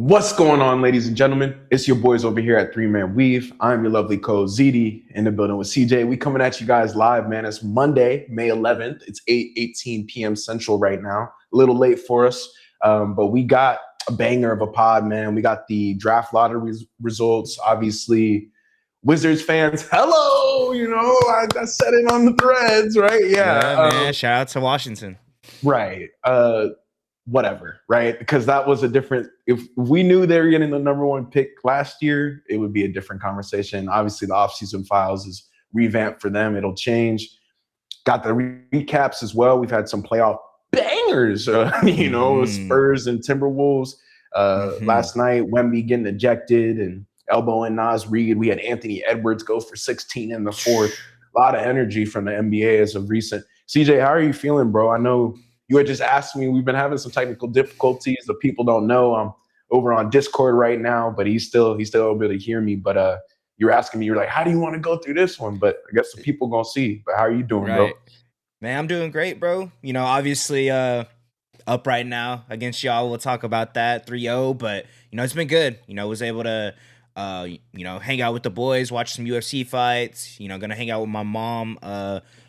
What's going on, ladies and gentlemen? It's your boys over here at Three Man Weave. I'm your lovely co-ZD in the building with CJ. We coming at you guys live, man. It's Monday, May 11th. It's 8:18 p.m. Central right now. A little late for us, but we got a banger of a pod, man. We got the draft lottery results. Obviously, Wizards fans, hello. I said it on the threads, right? Yeah, Yeah. man. Shout out to Washington. Right. Whatever, right? Because that was a different. If we knew they were getting the number one pick last year, it would be a different conversation. Obviously, the offseason files is revamped for them. It'll change. Got the recaps as well. We've had some playoff bangers. Spurs and Timberwolves. Last night, Wemby getting ejected and elbowing Nas Reed. We had Anthony Edwards go for 16 in the fourth. A lot of energy from the NBA as of recent. CJ, how are you feeling, bro? I know you had just asked me. We've been having some technical difficulties. The people don't know I'm over on Discord right now, but he's still able to hear me. But you're asking me, you're like, how do you want to go through this one? But I guess the people gonna see. But how are you doing, bro? Man, I'm doing great, bro. Obviously up right now against y'all. We'll talk about that 3-0, but it's been good. Was able to hang out with the boys, watch some UFC fights, gonna hang out with my mom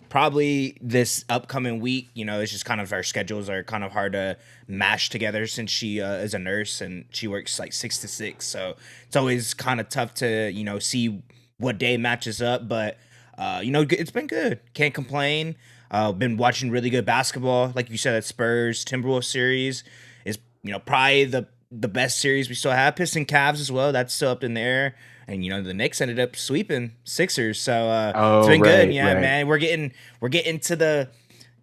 probably this upcoming week. It's just kind of our schedules are kind of hard to mash together since she is a nurse and she works like 6 to 6. So it's always kind of tough to, see what day matches up. But, it's been good. Can't complain. Been watching really good basketball. Like you said, that Spurs Timberwolves series is, probably the best series we still have. Pistons Cavs as well. That's still up in the air. And the Knicks ended up sweeping Sixers, so it's been good. Yeah, right. Man, we're getting to the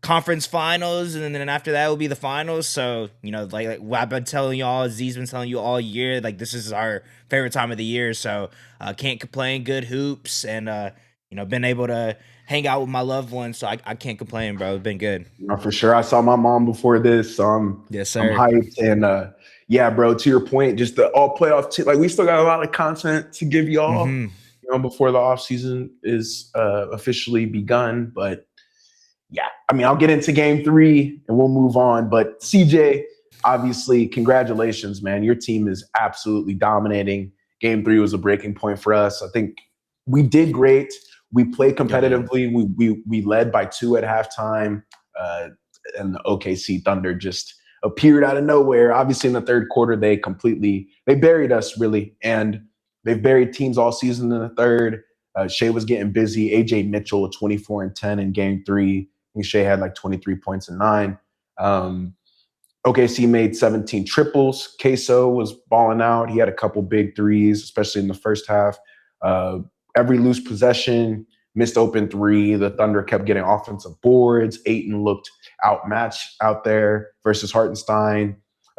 conference finals, and then after that will be the finals. So like I've been telling y'all, Z's been telling you all year, like this is our favorite time of the year. So can't complain. Good hoops, and been able to hang out with my loved ones. So I can't complain, bro. It's been good. No, for sure. I saw my mom before this, so yes, sir. I'm hyped. And yeah, bro, to your point, just the all playoff like we still got a lot of content to give y'all, before the off season is officially begun. But yeah, I mean, I'll get into game 3 and we'll move on. But CJ, obviously, congratulations, man. Your team is absolutely dominating. Game 3 was a breaking point for us. I think we did great. We played competitively. We led by 2 at halftime, and the OKC Thunder just appeared out of nowhere. Obviously, in the third quarter, they buried us, really, and they've buried teams all season in the third. Shea was getting busy. AJ Mitchell, 24 and 10 in game 3. I think Shea had like 23 points and 9. OKC made 17 triples. Queso was balling out. He had a couple big threes, especially in the first half. Every loose possession, missed open 3. The Thunder kept getting offensive boards. Ayton looked outmatched out there versus Hartenstein.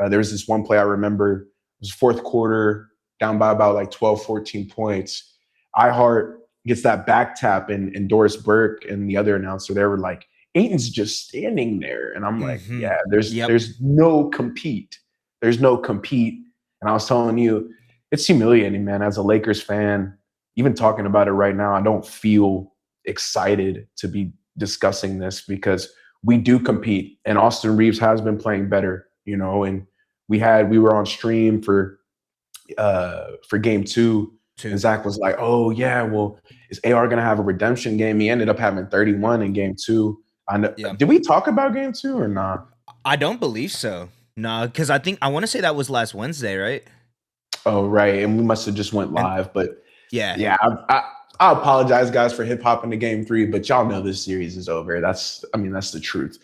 There was this one play I remember. It was fourth quarter, down by about like 12, 14 points. iHeart gets that back tap, and Doris Burke and the other announcer, they were like, Ayton's just standing there. And I'm like, yeah, there's no compete. There's no compete. And I was telling you, it's humiliating, man, as a Lakers fan. Even talking about it right now, I don't feel excited to be discussing this because we do compete, and Austin Reeves has been playing better, and we were on stream for game 2. And Zach was like, oh yeah, well, is AR going to have a redemption game? He ended up having 31 in game 2. Did we talk about game 2 or not? I don't believe so. No, because I want to say that was last Wednesday, right? Oh, right. And we must have just went live, but yeah, I apologize, guys, for hip hopping to game 3, but y'all know this series is over. That's the truth.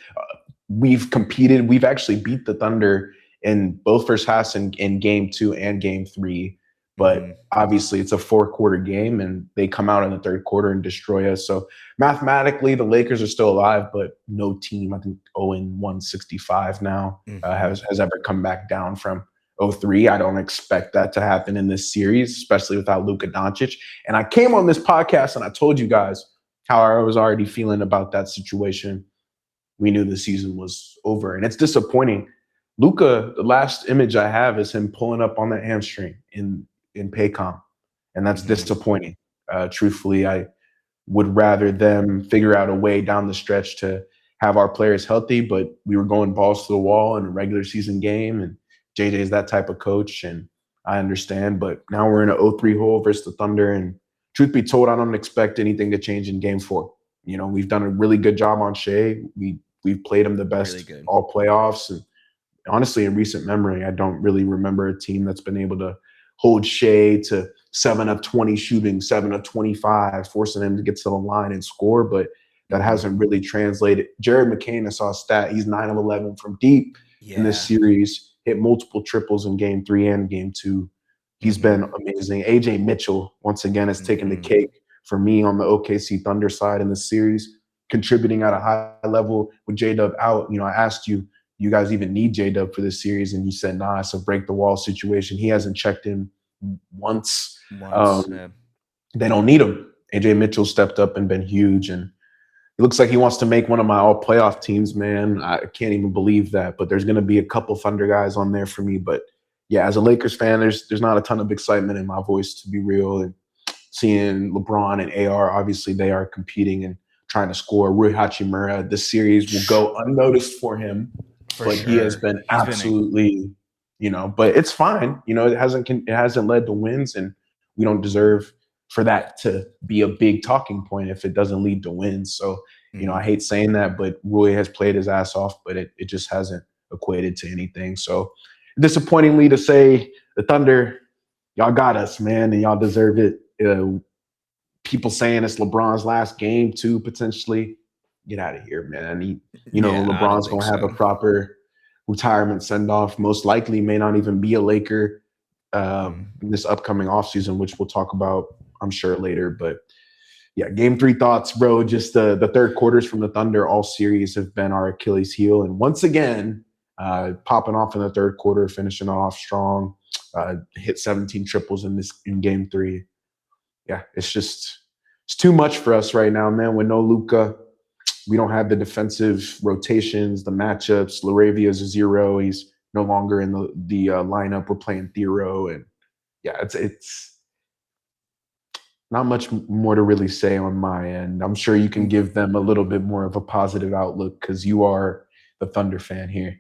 We've competed. We've actually beat the Thunder in both first halves in game 2 and game 3. But obviously, it's a 4-quarter game, and they come out in the third quarter and destroy us. So mathematically, the Lakers are still alive, but no team, I think 0-165 now, has ever come back down from 0-3. I don't expect that to happen in this series, especially without Luka Doncic. And I came on this podcast and I told you guys how I was already feeling about that situation. We knew the season was over, and it's disappointing. Luka, the last image I have is him pulling up on that hamstring in Paycom, and that's disappointing. Truthfully, I would rather them figure out a way down the stretch to have our players healthy, but we were going balls to the wall in a regular season game, and JJ is that type of coach, and I understand. But now we're in an 0-3 hole versus the Thunder. And truth be told, I don't expect anything to change in game four. We've done a really good job on Shea. We've played him the Really best good. all playoffs. And honestly, in recent memory, I don't really remember a team that's been able to hold Shea to 7 of 20 shooting, 7 of 25, forcing him to get to the line and score. But that Hmm. hasn't really translated. Jared McCain, I saw a stat. He's 9 of 11 from deep in this Yeah. series, hit multiple triples in game three and game two. He's Hmm. been amazing. AJ Mitchell, once again, has taken the Hmm. cake for me on the OKC Thunder side in this series, contributing at a high level with J Dub out. I asked you, you guys even need J Dub for this series? And you said, nah, it's a break the wall situation. He hasn't checked in once. Once. Um, they don't need him. AJ Mitchell stepped up and been huge. And it looks like he wants to make one of my all playoff teams, man. I can't even believe that. But there's going to be a couple Thunder guys on there for me. But yeah, as a Lakers fan, there's not a ton of excitement in my voice, to be real. And seeing LeBron and AR, obviously they are competing and trying to score. Rui Hachimura, this series will go unnoticed for him, For but he has sure. been He's been a absolutely, but it's fine. It hasn't led to wins, and we don't deserve for that to be a big talking point if it doesn't lead to wins. So, I Mhm. hate saying that, but Rui has played his ass off, but it just hasn't equated to anything. So, disappointingly to say, the Thunder, y'all got us, man, and y'all deserve it. People saying it's LeBron's last game too, potentially. Get out of here, man. Yeah, I don't LeBron's think gonna have a so. proper retirement send off. Most likely, may not even be a Laker Mm. this upcoming offseason, which we'll talk about, I'm sure, later. But yeah, game three thoughts, bro. Just the third quarters from the Thunder all series have been our Achilles heel. And once again, popping off in the third quarter, finishing off strong, hit 17 triples in game three. Yeah, it's too much for us right now, man. With no Luka, we don't have the defensive rotations, the matchups. Laravia's a zero. He's no longer in the lineup. We're playing Thero, and yeah, it's not much more to really say on my end. I'm sure you can Mhm. give them a little bit more of a positive outlook because you are the Thunder fan here.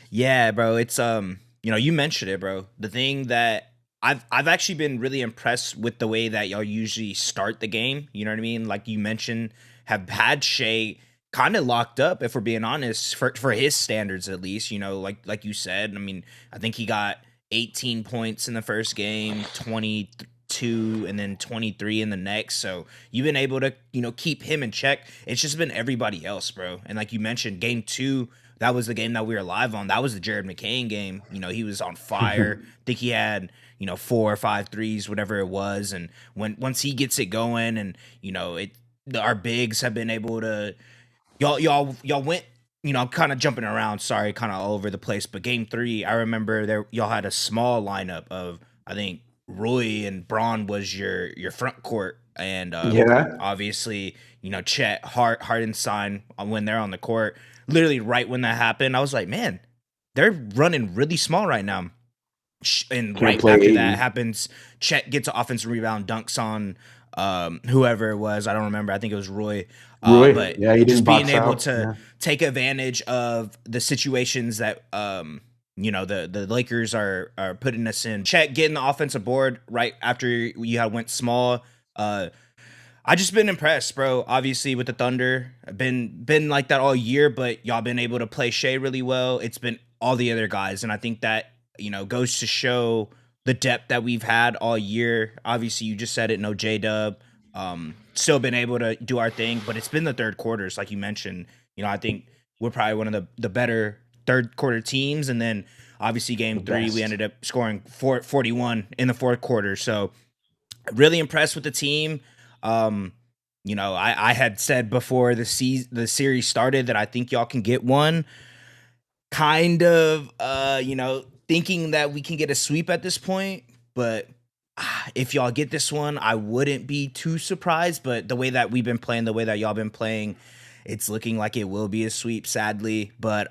Yeah, bro. It's you mentioned it, bro. The thing that I've actually been really impressed with the way that y'all usually start the game. You know what I mean? Like you mentioned, have had Shea kind of locked up, if we're being honest, for his standards at least. Like you said. I mean, I think he got 18 points in the first game, 22, and then 23 in the next. So you've been able to keep him in check. It's just been everybody else, bro. And like you mentioned, game two, that was the game that we were live on. That was the Jared McCain game. He was on fire. I think he had, 4 or 5 threes, whatever it was. And once he gets it going, and our bigs have been able to, y'all went. I'm kind of jumping around. Sorry, kind of all over the place. But game three, I remember there y'all had a small lineup of, I think, Roy and Braun was your front court, and Yeah, obviously Chet, Hartenstein, when they're on the court. Literally right when that happened, I was like, man, they're running really small right now. And can't right play after that 80. happens, Chet gets an offensive rebound, dunks on whoever it was. I don't remember. I think it was Roy. Rui, But yeah, he didn't just being box able out. to Yeah, take advantage of the situations that the Lakers are putting us in. Chet getting the offensive board right after you had went small. I just been impressed, bro. Obviously with the Thunder, I've been like that all year, but y'all been able to play Shea really well. It's been all the other guys, and I think that goes to show the depth that we've had all year. Obviously, you just said it. No J Dub, still been able to do our thing, but it's been the third quarters, like you mentioned. I think we're probably one of the better third quarter teams, and then obviously game the three we best. ended up scoring 41 in the fourth quarter. So really impressed with the team. Um, I had said before the series started that I think y'all can get one. Kind of, thinking that we can get a sweep at this point, but if y'all get this one, I wouldn't be too surprised. But the way that we've been playing, the way that y'all been playing, it's looking like it will be a sweep, sadly. But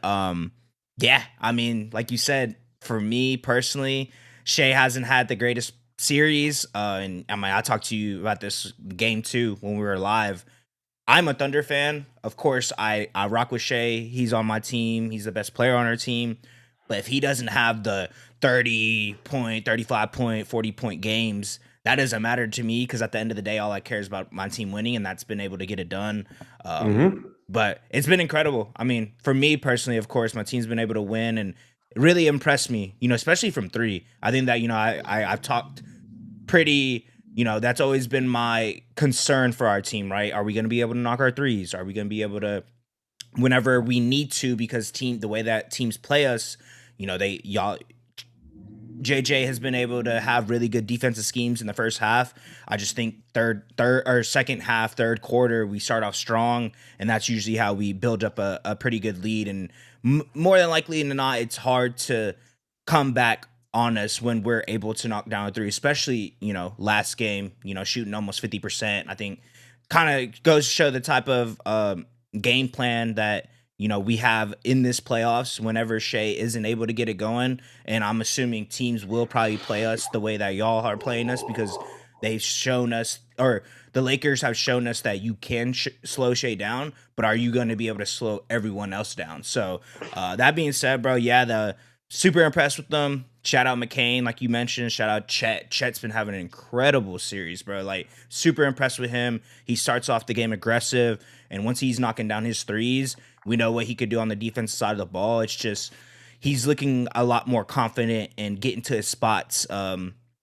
yeah, I mean, like you said, for me personally, Shea hasn't had the greatest series. And I mean, I talked to you about this game too when we were live. I'm a Thunder fan. Of course, I rock with Shea. He's on my team. He's the best player on our team. But if he doesn't have the 30 point, 35 point, 40 point games, that doesn't matter to me because at the end of the day, all I care is about my team winning, and that's been able to get it done. Um, Hmm. but it's been incredible. I mean, for me personally, of course, my team's been able to win and it really impressed me, especially from three. I think that, I've talked pretty, that's always been my concern for our team, right? Are we going to be able to knock our threes? Are we going to be able to, whenever we need to, because the way that teams play us, y'all, JJ has been able to have really good defensive schemes in the first half. I just think third or second half, third quarter, we start off strong, and that's usually how we build up a pretty good lead. And more than likely than not, it's hard to come back on us when we're able to knock down a three, especially last game, shooting almost 50%. I think kind of goes to show the type of game plan that we have in this playoffs whenever Shea isn't able to get it going. And I'm assuming teams will probably play us the way that y'all are playing us because they've shown us, or the Lakers have shown us that you can slow Shea down, but are you going to be able to slow everyone else down? So that being said, bro, yeah, the super impressed with them. Shout out McCain, like you mentioned. Shout out Chet. Chet's been having an incredible series, bro. Like, super impressed with him. He starts off the game aggressive, and once he's knocking down his threes, we know what he could do on the defensive side of the ball. It's just he's looking a lot more confident and getting to his spots,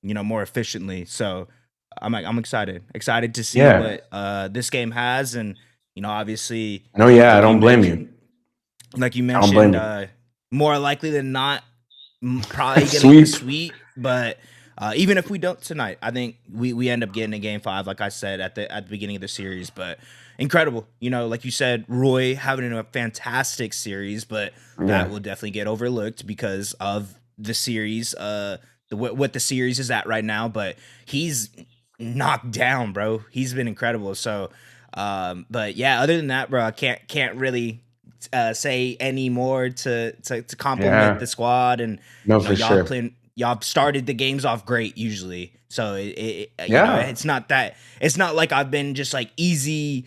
more efficiently. So I'm excited to see Yeah. what this game has, and obviously, No, yeah, I like you don't blame you. mentioned, like you I don't mentioned, blame you. more likely than not, probably gonna get a Sweep. sweep. But even if we don't tonight, I think we end up getting a game five, like I said at the beginning of the series. But incredible, like you said, Roy having a fantastic series, but that Yeah. will definitely get overlooked because of the series, what the series is at right now. But he's knocked down, bro. He's been incredible. So, but yeah, other than that, bro, I can't really say any more to compliment Yeah. the squad. And No, for sure. y'all started the games off great usually, so Yeah. it's not like I've been just like easy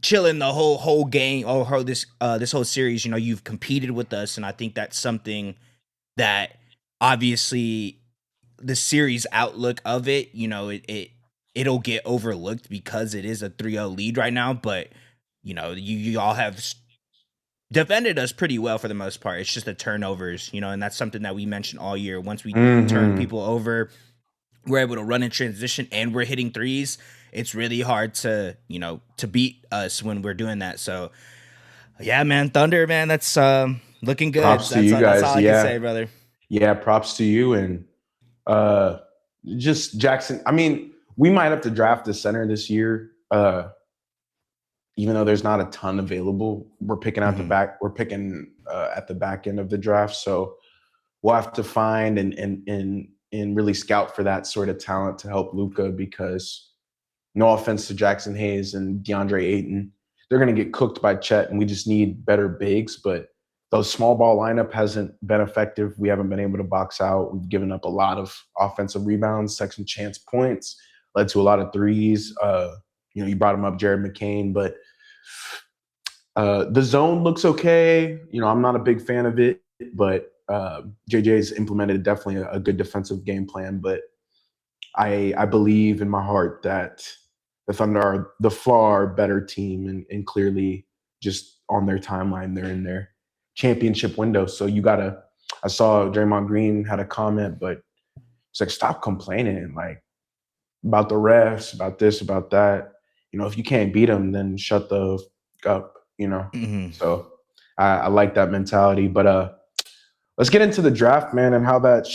chilling the whole game or this whole series. You've competed with us, and I think that's something that obviously the series outlook of it, it'll get overlooked because it is a 3-0 lead right now. But you all have defended us pretty well for the most part. It's just the turnovers, and that's something that we mentioned all year. Once we turn Hmm. people over, we're able to run in transition and we're hitting threes. It's really hard to beat us when we're doing that. So yeah, man, Thunder, man, that's looking good. Props to you That's all guys. I can say, Yeah. brother. Yeah. Props to you. And uh just Jackson. I mean, we might have to draft a center this year. Even though there's not a ton available, we're picking out the Hmm. back. We're picking at the back end of the draft. So we'll have to find and really scout for that sort of talent to help Luca because no offense to Jackson Hayes and DeAndre Ayton, they're going to get cooked by Chet, and we just need better bigs. But those small ball lineup hasn't been effective. We haven't been able to box out. We've given up a lot of offensive rebounds, second chance points, led to a lot of threes. You brought him up, Jared McCain, but the zone looks okay. I'm not a big fan of it, but JJ's implemented definitely a good defensive game plan. But I believe in my heart that the Thunder are the far better team, and clearly just on their timeline, they're in their championship window. So you gotta. I saw Draymond Green had a comment, but it's like stop complaining like about the refs, about this, about that. If you can't beat them, then shut the up. Hmm. So I like that mentality. But let's get into the draft, man, and how that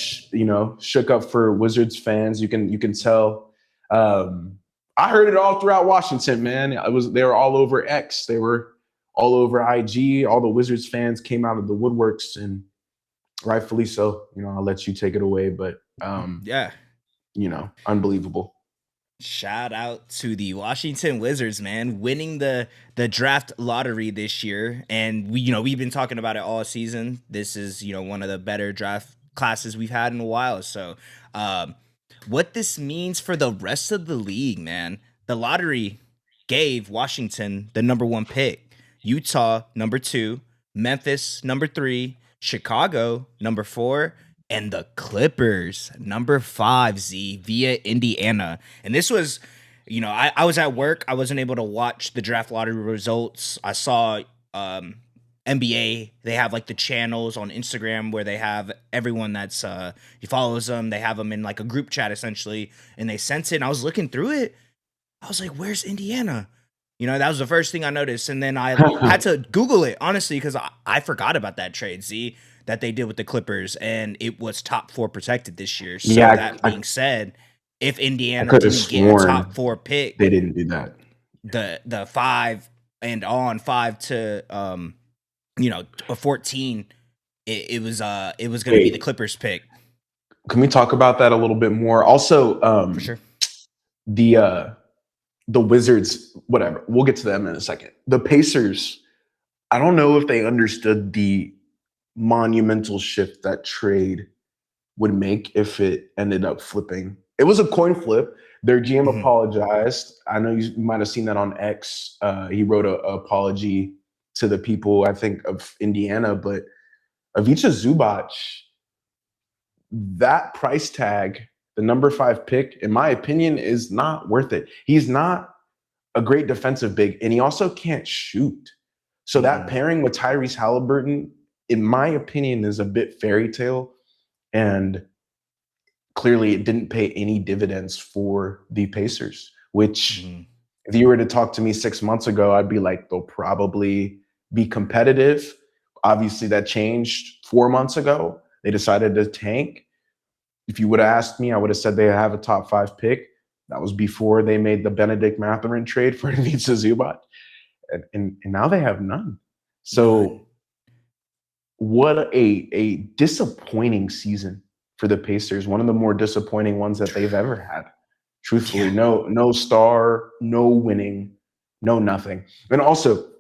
shook up for Wizards fans. You can tell. I heard it all throughout Washington, man. They were all over X. They were all over IG. All the Wizards fans came out of the woodworks, and rightfully so. I'll let you take it away, but Yeah. unbelievable. Shout out to the Washington Wizards, man, winning the draft lottery this year. And we've been talking about it all season. This is, one of the better draft classes we've had in a while. So, um, what this means for the rest of the league, man. The lottery gave Washington the number one pick, Utah number two, Memphis number three, Chicago, number 4, and the Clippers, number 5, Z, via Indiana. And this was, I was at work. I wasn't able to watch the draft lottery results. I saw um, NBA. They have like the channels on Instagram where they have everyone that's he follows them. They have them in like a group chat essentially, and they sent it. And I was looking through it. I was like, "Where's Indiana?" That was the first thing I noticed, and then I had to Google it honestly because I forgot about that trade. Z that they did with the Clippers, and it was top 4 protected this year. So Yeah, that being said, if I Indiana could have didn't get a sworn top 4 pick, they didn't do that. the 5 and on 5 to a 14, it was going to be the Wait, Clippers pick can we talk about that a little bit more? Also, for sure. the Wizards, whatever. We'll get to them in a second. The Pacers, I don't know if they understood the monumental shift that trade would make if it ended up flipping. It was a coin flip. Their GM Mhm. apologized. I know you might have seen that on X. He wrote an apology to the people, I think, of Indiana, but Ivica Zubac, that price tag, the number 5 pick, in my opinion, is not worth it. He's not a great defensive big, and he also can't shoot. So that Mm-mm. pairing with Tyrese Halliburton, in my opinion, is a bit fairy tale. And clearly it didn't pay any dividends for the Pacers, which Mhm. if you were to talk to me 6 months ago, I'd be like, they'll probably be competitive. Obviously, that changed 4 months ago. They decided to tank. If you would have asked me, I would have said they have a top 5 pick. That was before they made the Benedict Mathurin trade for Ivica Zubac. And now they have none. None. So what a disappointing season for the Pacers. One of the more disappointing ones that they've ever had. Truthfully, Yeah. no star, no winning, no nothing. And also,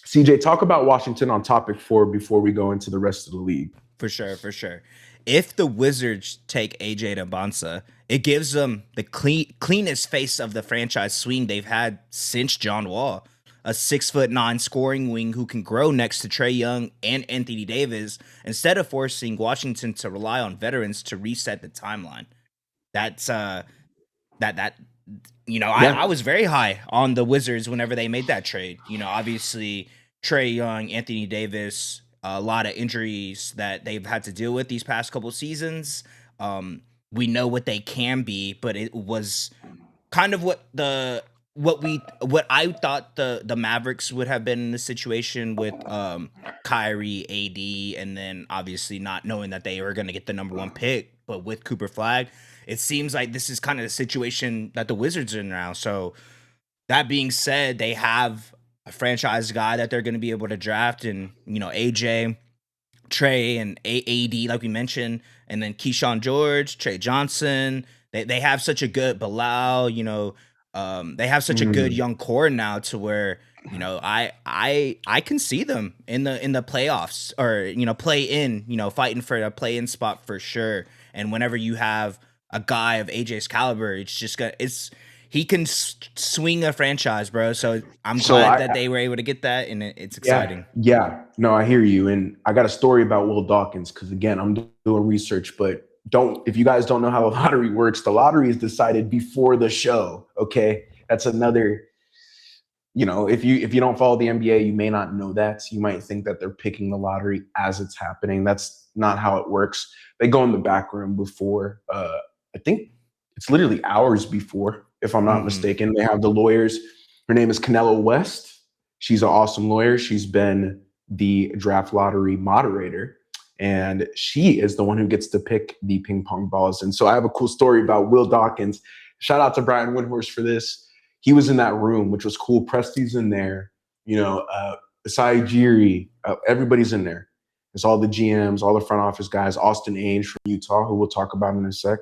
CJ, talk about Washington on topic 4 before we go into the rest of the league. For sure, for sure. If the Wizards take AJ Dembonsa, it gives them the cleanest face of the franchise swing they've had since John Wall, a 6'9" scoring wing who can grow next to Trae Young and Anthony Davis instead of forcing Washington to rely on veterans to reset the timeline. That's that I Yeah. was very high on the Wizards whenever they made that trade. Obviously Trae Young, Anthony Davis, a lot of injuries that they've had to deal with these past couple seasons. Um, we know what they can be, but it was kind of what I thought the Mavericks would have been in this situation with Kyrie, AD, and then obviously not knowing that they were going to get the number 1 pick, but with Cooper Flag, it seems like this is kind of the situation that the Wizards are in now. So that being said, they have a franchise guy that they're going to be able to draft, and AJ, Trey, and AD, like we mentioned, and then Keyshawn George, Trey Johnson. They have such a good Bilal, they have such a good Mm. young core now to where I can see them in the playoffs or play in, fighting for a play in spot for sure. And whenever you have a guy of AJ's caliber, it's he can swing a franchise, bro. So I'm So glad that they were able to get that, and it's exciting. yeah. No, I hear you. And I got a story about Will Dawkins because again, I'm doing research, but if you guys don't know how the lottery works, the lottery is decided before the show. Okay. That's another, if you don't follow the NBA, you may not know that. You might think that they're picking the lottery as it's happening. That's not how it works. They go in the back room before, I think it's literally hours before, if I'm not Hmm. mistaken. They have the lawyers. Her name is Canelo West. She's an awesome lawyer. She's been the draft lottery moderator, and she is the one who gets to pick the ping pong balls. And so I have a cool story about Will Dawkins. Shout out to Brian Windhorst for this. He was in that room, which was cool. Presti's in there, Asai Jiri, everybody's in there. It's all the GMs, all the front office guys, Austin Ainge from Utah, who we'll talk about in a sec.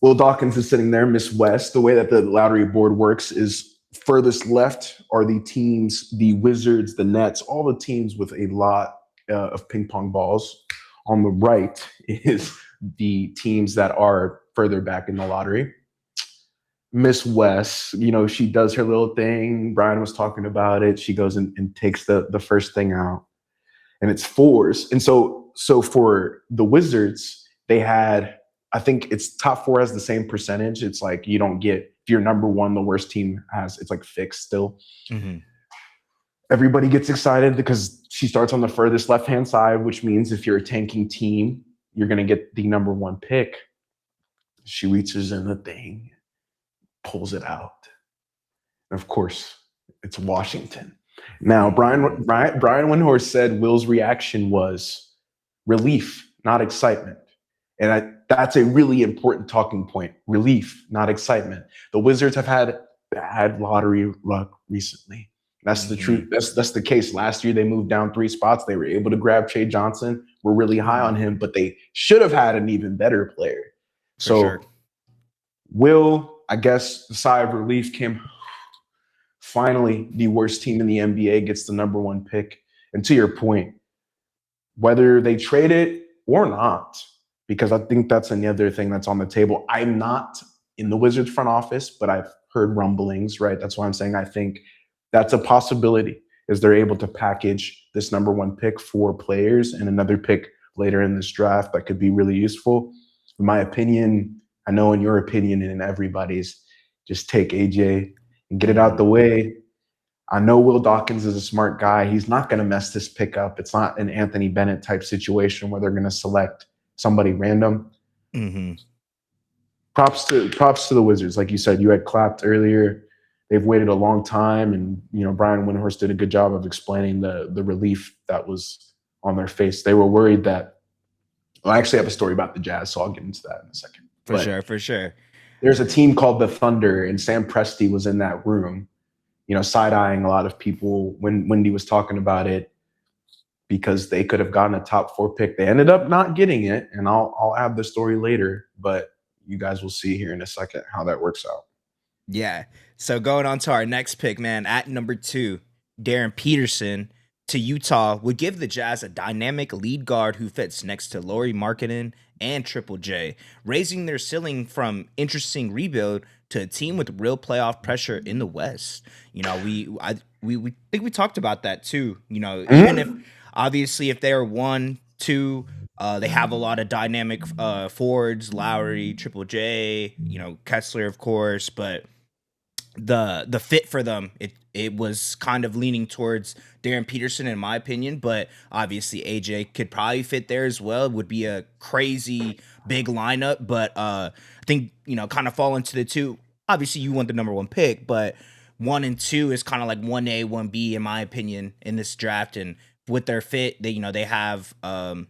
Will Dawkins is sitting there, Miss West. The way that the lottery board works is furthest left are the teams, the Wizards, the Nets, all the teams with a lot of ping pong balls. On the right is the teams that are further back in the lottery. Miss West, she does her little thing. Brian was talking about it. She goes and takes the first thing out. and it's fours. And so for the Wizards, they had, I think it's top four has the same percentage. It's like you don't get, if you're number one, the worst team has, it's like fixed still. Mm-hmm. Everybody gets excited because she starts on the furthest left-hand side, which means if you're a tanking team, you're going to get the number one pick. She reaches in the thing, pulls it out. And of course, it's Washington. Now, Brian Windhorst said Will's reaction was relief, not excitement. And that's a really important talking point. Relief, not excitement. The Wizards have had bad lottery luck recently. That's the truth. That's the case. Last year, they moved down 3 spots. They were able to grab Shea Johnson. We're really high on him, but they should have had an even better player. So Will, I guess the sigh of relief came. Finally, the worst team in the NBA gets the number one pick. And to your point, whether they trade it or not, because I think that's another thing that's on the table. I'm not in the Wizards front office, but I've heard rumblings, right? That's why I'm saying I think that's a possibility, is they're able to package this number one pick for players and another pick later in this draft that could be really useful. In my opinion, I know in your opinion and in everybody's, just take AJ and get it out the way. I know Will Dawkins is a smart guy. He's not going to mess this pick up. It's not an Anthony Bennett type situation where they're going to select somebody random. Mm-hmm. Props to the Wizards. Like you said, you had clapped earlier. They've waited a long time, and Brian Windhorst did a good job of explaining the relief that was on their face. They were worried that. Well, I actually have a story about the Jazz, so I'll get into that in a second. For sure. There's a team called the Thunder, and Sam Presti was in that room, side-eyeing a lot of people when Wendy was talking about it, because they could have gotten a top 4 pick. They ended up not getting it, and I'll add the story later, but you guys will see here in a second how that works out. Yeah. So going on to our next pick, man, at number 2, Darren Peterson to Utah would give the Jazz a dynamic lead guard who fits next to Lauri Markkanen and Triple J, raising their ceiling from interesting rebuild to a team with real playoff pressure in the West. We think we talked about that too. Even if obviously if they are 1, 2, they have a lot of dynamic forwards, Lowry, Triple J, Kessler, of course, but the fit for them, it was kind of leaning towards Darren Peterson in my opinion, but obviously AJ could probably fit there as well. It would be a crazy big lineup, but I think kind of fall into the 2. Obviously you want the number 1 pick, but 1 and 2 is kind of like 1A, 1B in my opinion in this draft. And with their fit, they have Keontae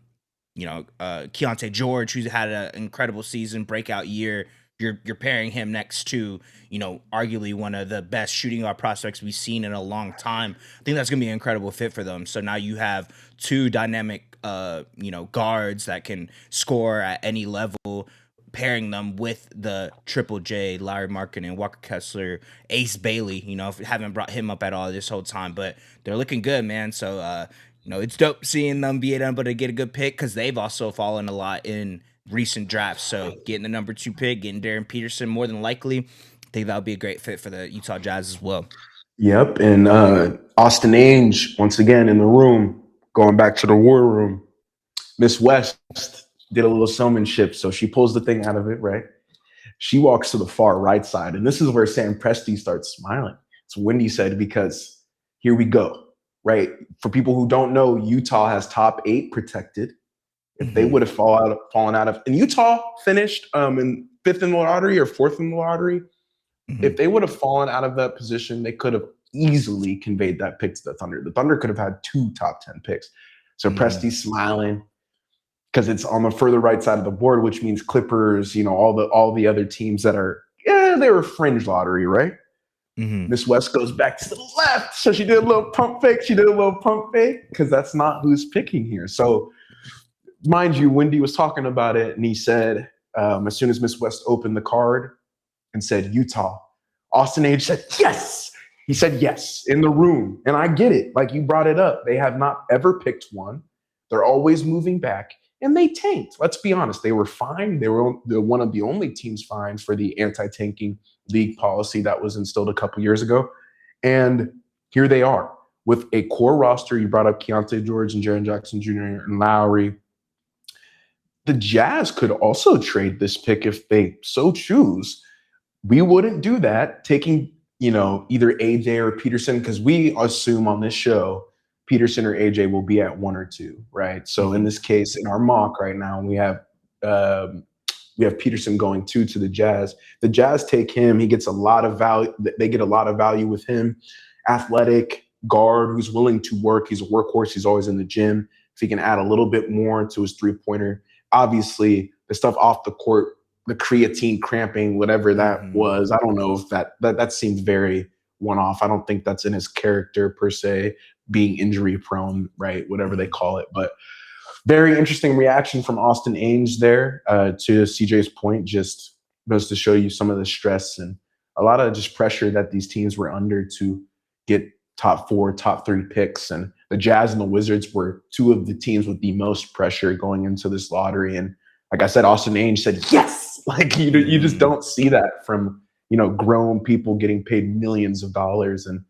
George, who's had an incredible season, breakout year. You're pairing him next to, arguably one of the best shooting guard prospects we've seen in a long time. I think that's going to be an incredible fit for them. So now you have 2 dynamic, guards that can score at any level, pairing them with the Triple J, Lauri Markkanen, Walker Kessler, Ace Bailey. Haven't brought him up at all this whole time, but they're looking good, man. So, it's dope seeing them be able to get a good pick because they've also fallen a lot in recent drafts. So getting the number 2 pick, getting Darren Peterson, more than likely, I think that would be a great fit for the Utah Jazz as well. Yep. And Austin Ainge, once again in the room, going back to the war room. Miss West did a little showmanship. So she pulls the thing out of it, right? She walks to the far right side. And this is where Sam Presti starts smiling. It's Wendy said, because here we go, right? For people who don't know, Utah has top 8 protected. If they would have fallen out of, and Utah finished in 5th in the lottery or 4th in the lottery. If they would have fallen out of that position, they could have easily conveyed that pick to the Thunder. The Thunder could have had 2 top 10 picks. So Presti's smiling because it's on the further right side of the board, which means Clippers, all the other teams that are, they were fringe lottery, right? Miss West goes back to the left. So she did a little pump fake. Because that's not who's picking here. So mind you, Wendy was talking about it, and he said, as soon as Miss West opened the card and said Utah, Austin Ainge said, yes. He said yes in the room. And I get it. Like you brought it up. They have not ever picked one. They're always moving back. And they tanked. Let's be honest. They were fine. They were one of the only teams fined for the anti-tanking league policy that was instilled a couple years ago. And here they are. with a core roster. You brought up Keontae George and Jaren Jackson Jr. and Lowry. The Jazz could also trade this pick if they so choose. We wouldn't do that, taking, either AJ or Peterson, because we assume on this show Peterson or AJ will be at 1 or 2, right? So in this case, in our mock right now, we have Peterson going 2 to the Jazz. The Jazz take him. He gets a lot of value. They get a lot of value with him. Athletic guard who's willing to work. He's a workhorse. He's always in the gym. If he can add a little bit more to his three-pointer, obviously the stuff off the court, the creatine cramping, whatever that was, I don't know if that seemed very one-off. I don't think that's in his character per se, being injury prone, right? Whatever they call it. But very interesting reaction from Austin Ainge there to CJ's point. Just goes to show you some of the stress and a lot of just pressure that these teams were under to get top 4, top 3 picks. And the Jazz and the Wizards were 2 of the teams with the most pressure going into this lottery. And like I said, Austin Ainge said, yes. Like you just don't see that from, grown people getting paid millions of dollars. And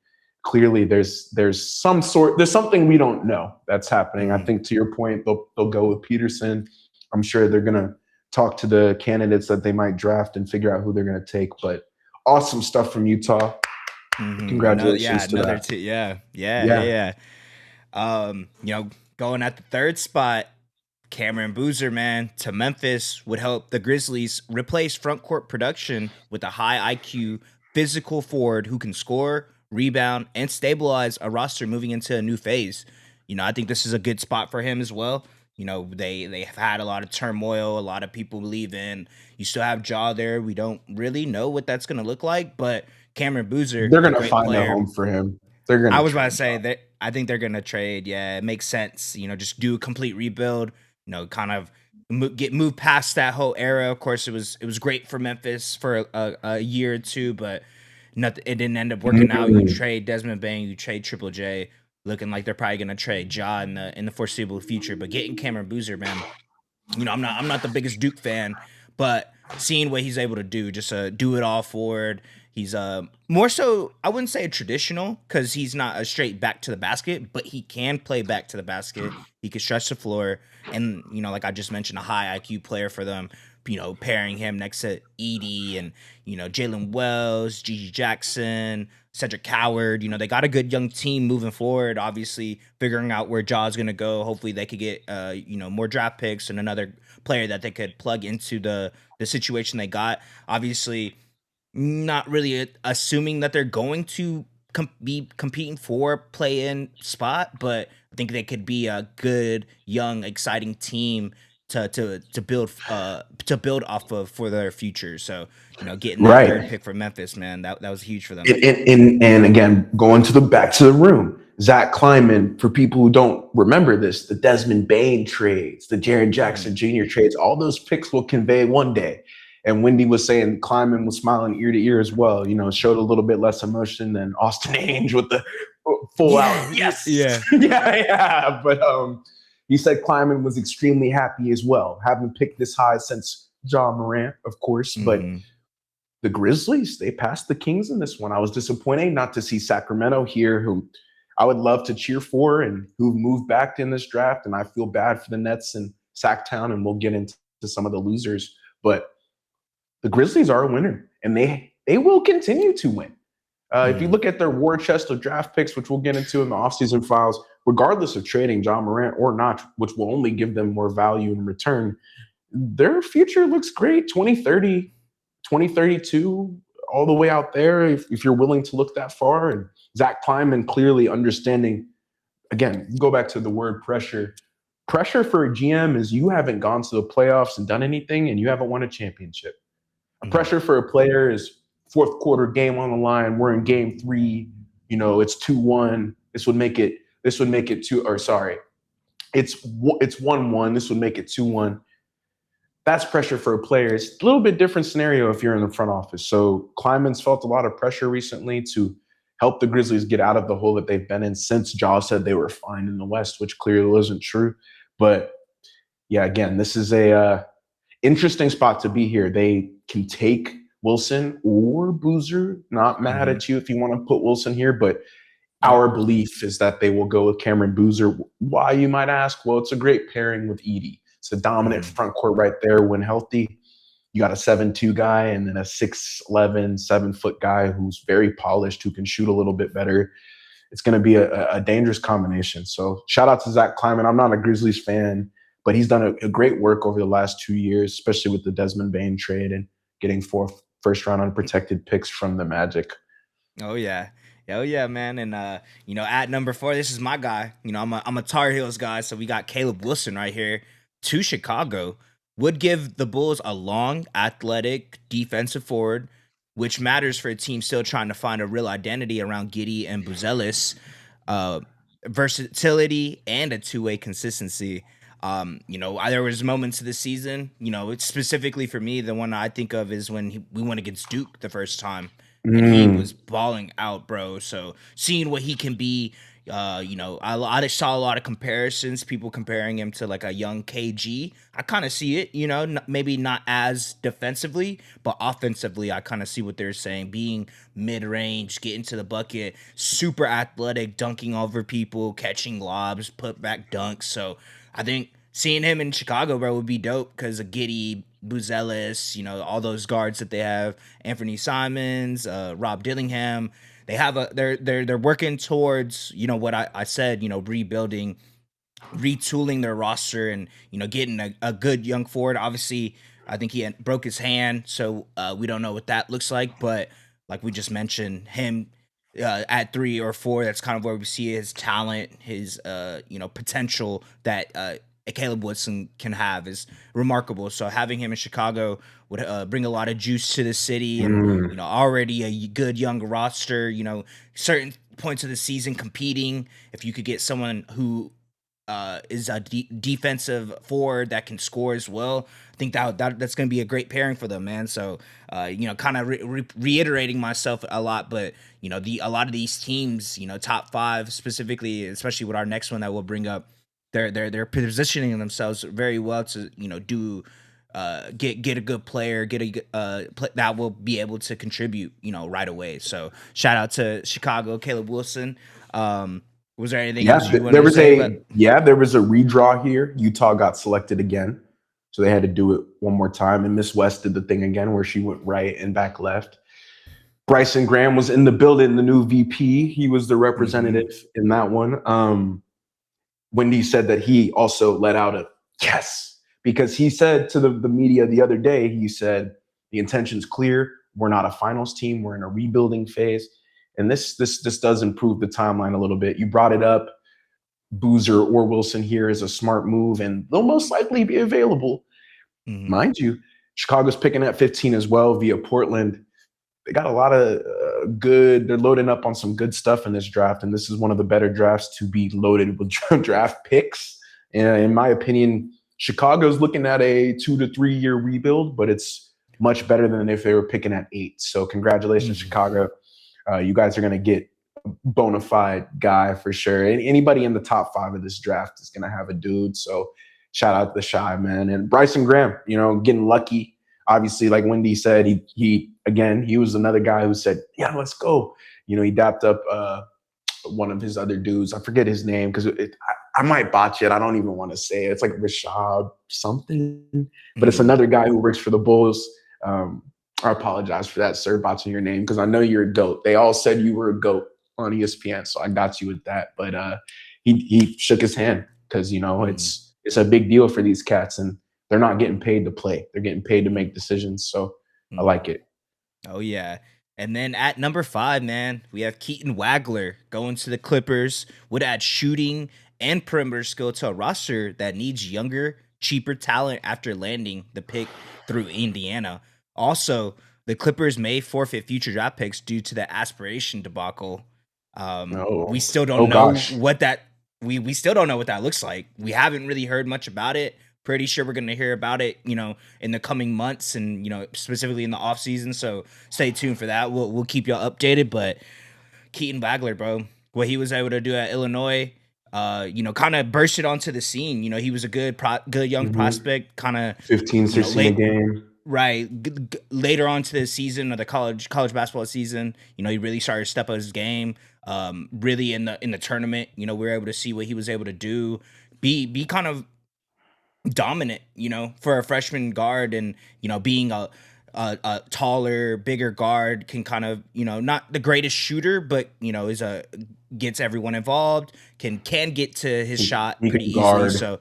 clearly there's something we don't know that's happening. I think to your point, they'll go with Peterson. I'm sure they're going to talk to the candidates that they might draft and figure out who they're going to take. But awesome stuff from Utah. Congratulations to that. Yeah. Going at the third spot, Cameron Boozer, man, to Memphis would help the Grizzlies replace front court production with a high IQ, physical forward who can score, rebound, and stabilize a roster moving into a new phase. I think this is a good spot for him as well. They have had a lot of turmoil, a lot of people leaving. You still have Ja there. We don't really know what that's going to look like, but Cameron Boozer, they're going to find a home for him. I was about to say that I think they're going to trade. Yeah, it makes sense. Just do a complete rebuild. Kind of move past that whole era. Of course, it was great for Memphis for a year or two, but it didn't end up working out. You trade Desmond Bane, you trade Triple J, looking like they're probably going to trade Ja in the foreseeable future. But getting Cameron Boozer, man, I'm not the biggest Duke fan, but seeing what he's able to do, just do it all forward. He's more so, I wouldn't say a traditional, because he's not a straight back to the basket, but he can play back to the basket. He can stretch the floor. And, like I just mentioned, a high IQ player for them, pairing him next to Edie and, Jalen Wells, Gigi Jackson, Cedric Coward. They got a good young team moving forward, obviously figuring out where Ja's going to go. Hopefully they could get, more draft picks and another player that they could plug into the situation they got. Obviously, not really assuming that they're going to be competing for play-in spot, but I think they could be a good, young, exciting team to build off of for their future. So getting that third pick for Memphis, man, that was huge for them. And again, going back to the room, Zach Kleiman, for people who don't remember this, the Desmond Bane trades, the Jaren Jackson Jr. trades, all those picks will convey one day. And Wendy was saying Kleiman was smiling ear to ear as well. Showed a little bit less emotion than Austin Ainge with the full out yes. Yeah. But he said Kleiman was extremely happy as well, having picked this high since Ja Morant, of course. But the Grizzlies, they passed the Kings in this one. I was disappointed not to see Sacramento here, who I would love to cheer for and who moved back in this draft. And I feel bad for the Nets and Sacktown, and we'll get into some of the losers. But the Grizzlies are a winner, and they will continue to win. If you look at their war chest of draft picks, which we'll get into in the offseason files, regardless of trading Ja Morant or not, which will only give them more value in return, their future looks great. 2030, 2032, all the way out there, if you're willing to look that far. And Zach Kleiman clearly understanding, again, go back to the word pressure. Pressure for a GM is you haven't gone to the playoffs and done anything, and you haven't won a championship. Pressure for a player is fourth quarter game on the line. We're in game 3. It's 2-1. This would make it 2. Or sorry, it's 1-1. This would make it 2-1. That's pressure for a player. It's a little bit different scenario if you're in the front office. So Kleiman's felt a lot of pressure recently to help the Grizzlies get out of the hole that they've been in since Ja said they were fine in the West, which clearly wasn't true. But yeah, again, this is a interesting spot to be here. They can take Wilson or Boozer. Not mad at you if you want to put Wilson here, but Yep. Our belief is that they will go with Cameron Boozer. Why, you might ask? Well, it's a great pairing with Edie. It's a dominant Mhm. front court right there when healthy. You got a 7'2" guy and then a 6'11", 7-foot guy who's very polished, who can shoot a little bit better. It's going to be a dangerous combination. So shout out to Zach Kleiman. I'm not a Grizzlies fan, but he's done a great work over the last 2 years, especially with the Desmond Bane trade and getting 4 first-round unprotected picks from the Magic. Oh yeah. Oh yeah, man. And at number 4, this is my guy. I'm a Tar Heels guy, so we got Caleb Wilson right here to Chicago. Would give the Bulls a long, athletic defensive forward, which matters for a team still trying to find a real identity around Giddy and Buzelis. Uh, Versatility and a two-way consistency. There was moments of the season. It's specifically for me. The one I think of is when we went against Duke the first time, and he was Mm. balling out, bro. So seeing what he can be, I saw a lot of comparisons, people comparing him to like a young KG. I kind of see it, maybe not as defensively, but offensively, I kind of see what they're saying. Being mid range, getting to the bucket, super athletic, dunking over people, catching lobs, put back dunks. So I think seeing him in Chicago, bro, would be dope because of Giddy, Buzelis, all those guards that they have, Anthony Simons, Rob Dillingham. They're working towards what I said, rebuilding, retooling their roster, and getting a good young forward. Obviously, I think broke his hand, so we don't know what that looks like. But like we just mentioned, him at 3 or 4, that's kind of where we see his talent, his potential that Caleb Woodson can have is remarkable. So having him in Chicago would bring a lot of juice to the city, and Mm. already a good young roster. Certain points of the season competing. If you could get someone who is a defensive forward that can score as well, I think that's going to be a great pairing for them, man. So, kind of reiterating myself a lot, but a lot of these teams, top 5 specifically, especially with our next one that we'll bring up, they're positioning themselves very well to do. Get a good player, get a that will be able to contribute, right away. So shout out to Chicago, Caleb Wilson. Was there anything Yeah, else you wanted to say about? there was a redraw here. Utah got selected again, so they had to do it one more time. And Miss West did the thing again where she went right and back left. Bryson Graham was in the building, the new VP. He was the Mm-hmm. representative in that one. Wendy said that he also let out a yes, because he said to the media the other day, he said, the intention's clear. We're not a finals team. We're in a rebuilding phase. And this does improve the timeline a little bit. You brought it up. Boozer or Wilson here is a smart move, and they'll most likely be available. Mm-hmm. Mind you, Chicago's picking at 15 as well via Portland. They got a lot of good. They're loading up on some good stuff in this draft, and this is one of the better drafts to be loaded with draft picks. And in my opinion, Chicago's looking at a 2 to 3 year rebuild, but it's much better than if they were picking at 8. So congratulations, Mm-hmm. Chicago. You guys are going to get a bona fide guy for sure. Anybody in the top 5 of this draft is going to have a dude. So shout out to the Shy, man. And Bryson Graham, getting lucky. Obviously, like Wendy said, he was another guy who said, yeah, let's go. He dapped up one of his other dudes. I forget his name because I might botch it. I don't even want to say it. It's like Rashad something, but it's Mm-hmm. another guy who works for the Bulls. I apologize for that, sir, botching your name, because I know you're a GOAT. They all said you were a GOAT on ESPN, so I got you with that. But he shook his hand because Mm-hmm. it's a big deal for these cats, and they're not getting paid to play. They're getting paid to make decisions. So I Mm-hmm. like it. Oh yeah. And then at number 5, man, we have Keaton Wagler going to the Clippers. Would add shooting and perimeter skill to a roster that needs younger, cheaper talent after landing the pick through Indiana. Also, the Clippers may forfeit future draft picks due to the aspiration debacle. We Oh, still oh don't know gosh. what that we still don't know what that looks like. We haven't really heard much about it. Pretty sure we're going to hear about it, in the coming months, and specifically in the off season. So stay tuned for that. We'll keep y'all updated. But Keaton Wagler, bro, what he was able to do at Illinois, kind of bursted onto the scene. He was a good young Mm-hmm. prospect, kind of 15, 16 a late game. right later on to the season of the college basketball season, he really started to step up his game. Really in the tournament, we were able to see what he was able to do, be kind of dominant, for a freshman guard, and being a taller, bigger guard can kind of, not the greatest shooter, but is a gets everyone involved, can get to his shot He pretty can easily. guard. So,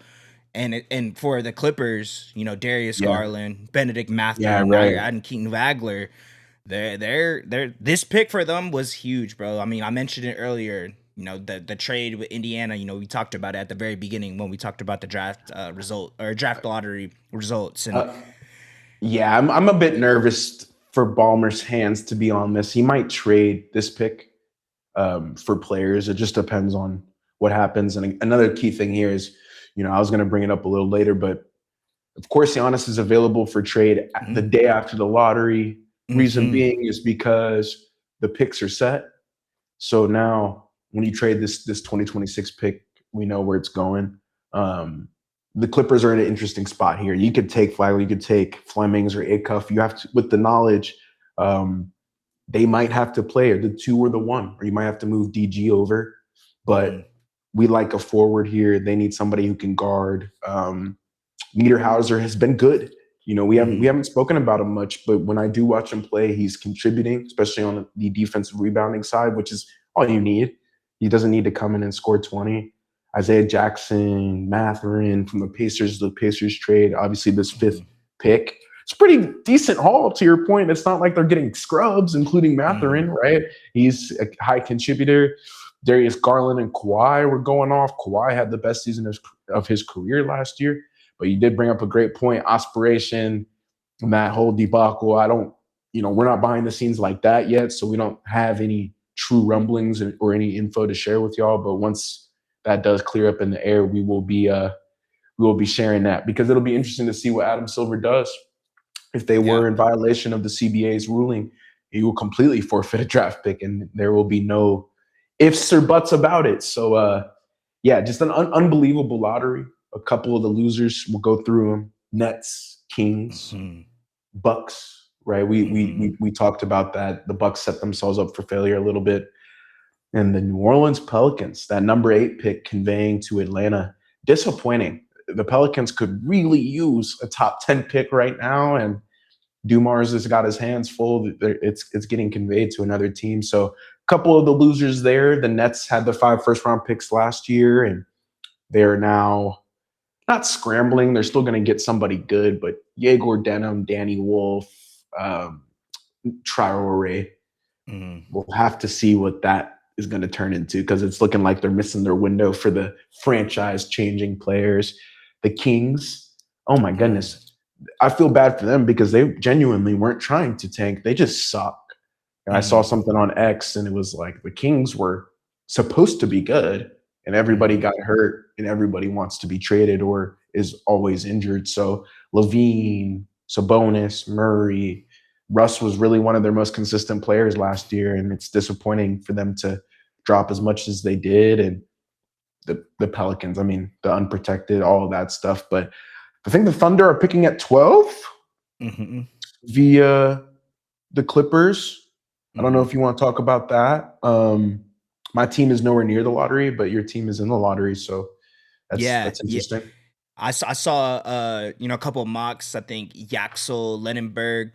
and for the Clippers, Darius Yeah. Garland, Benedict Yeah. Mathurin, now you're Right. adding Keaton Wagler. They're this pick for them was huge, bro. I mean, I mentioned it earlier. The trade with Indiana. We talked about it at the very beginning when we talked about the draft result or draft lottery results, and Uh, yeah. I'm a bit nervous for Ballmer's hands, to be honest. He might trade this pick for players. It just depends on what happens. And another key thing here is, I was going to bring it up a little later, but of course, Giannis is available for trade the mm-hmm, day after the lottery. Reason mm-hmm, being is because the picks are set. So now, when you trade this 2026 pick, we know where it's going. Um, the Clippers are in an interesting spot here. You could take Flagler, you could take Flemings or Acuff. You have to, with the knowledge, um, they might have to play or the two or the one, or you might have to move DG over. mm-hmm, But we like a forward here. They need somebody who can guard. Niederhauser has been good. We haven't mm-hmm, we haven't spoken about him much, but when I do watch him play, he's contributing, especially on the defensive rebounding side, which is all you need. He doesn't need to come in and score 20. Isaiah Jackson, Mathurin from the Pacers trade, obviously this fifth pick. It's a pretty decent haul, to your point. It's not like they're getting scrubs, including mm-hmm, Mathurin, right? He's a high contributor. Darius Garland and Kawhi were going off. Kawhi had the best season of his career last year. But you did bring up a great point. Aspiration and that whole debacle. I don't, we're not behind the scenes like that yet. So we don't have any true rumblings or any info to share with y'all. But once that does clear up in the air, we will be sharing that, because it'll be interesting to see what Adam Silver does. If they yeah, were in violation of the CBA's ruling, he will completely forfeit a draft pick, and there will be no ifs or buts about it. So, yeah, just an unbelievable lottery. A couple of the losers, will go through them: Nets, Kings, mm-hmm, Bucks. Right? We we mm-hmm, we we talked about that. The Bucks set themselves up for failure a little bit, and the New Orleans Pelicans, that number 8 pick conveying to Atlanta, disappointing. The Pelicans could really use a top 10 pick right now, and Dumars has got his hands full. It's getting conveyed to another team. So a couple of the losers there. The Nets had the 5 first-round picks last year, and they're now not scrambling. They're still going to get somebody good, but Yegor Denham, Danny Wolf, um, Traore, mm-hmm. we'll have to see what that is going to turn into, because it's looking like they're missing their window for the franchise-changing players. The Kings, oh my Mm-hmm. goodness. I feel bad for them because they genuinely weren't trying to tank. They just suck. And I saw Mm-hmm. something on X, and it was like the Kings were supposed to be good, and everybody Mm-hmm. got hurt, and everybody wants to be traded or is always injured. So Levine, Sabonis, Murray, Russ was really one of their most consistent players last year, and it's disappointing for them to drop as much as they did. And the Pelicans, I mean, the unprotected, all of that stuff. But I think the Thunder are picking at 12 Mm-hmm. via the Clippers. I don't know Mm-hmm. if you want to talk about that. My team is nowhere near the lottery, but your team is in the lottery, so Yeah, that's yeah. interesting. I saw a couple of mocks. I think Yaxel Lenenberg,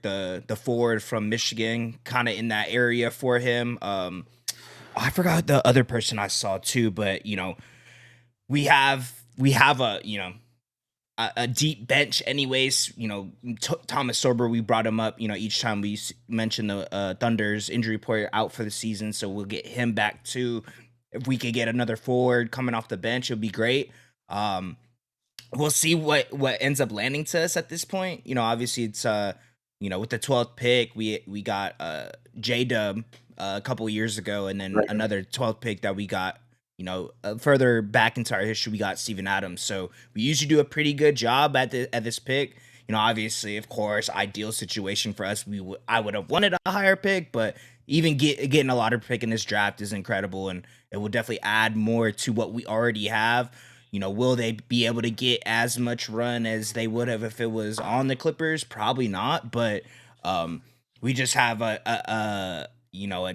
the forward from Michigan, kind of in that area for him. I forgot the other person I saw too, but we have a deep bench anyways. Thomas Sorber, we brought him up, each time we mention the Thunder's injury report out for the season, so we'll get him back too. If we could get another forward coming off the bench, it would be great. um we'll see what ends up landing to us at this point. Obviously it's with the 12th pick, we got J Dub a couple years ago, and then Right. another 12th pick that we got, further back into our history, we got Steven Adams. So we usually do a pretty good job at this pick. Obviously, of course, ideal situation for us, I would have wanted a higher pick, but even getting a lot of pick in this draft is incredible, and it will definitely add more to what we already have. will they be able to get as much run as they would have if it was on the Clippers? Probably not, but we just have a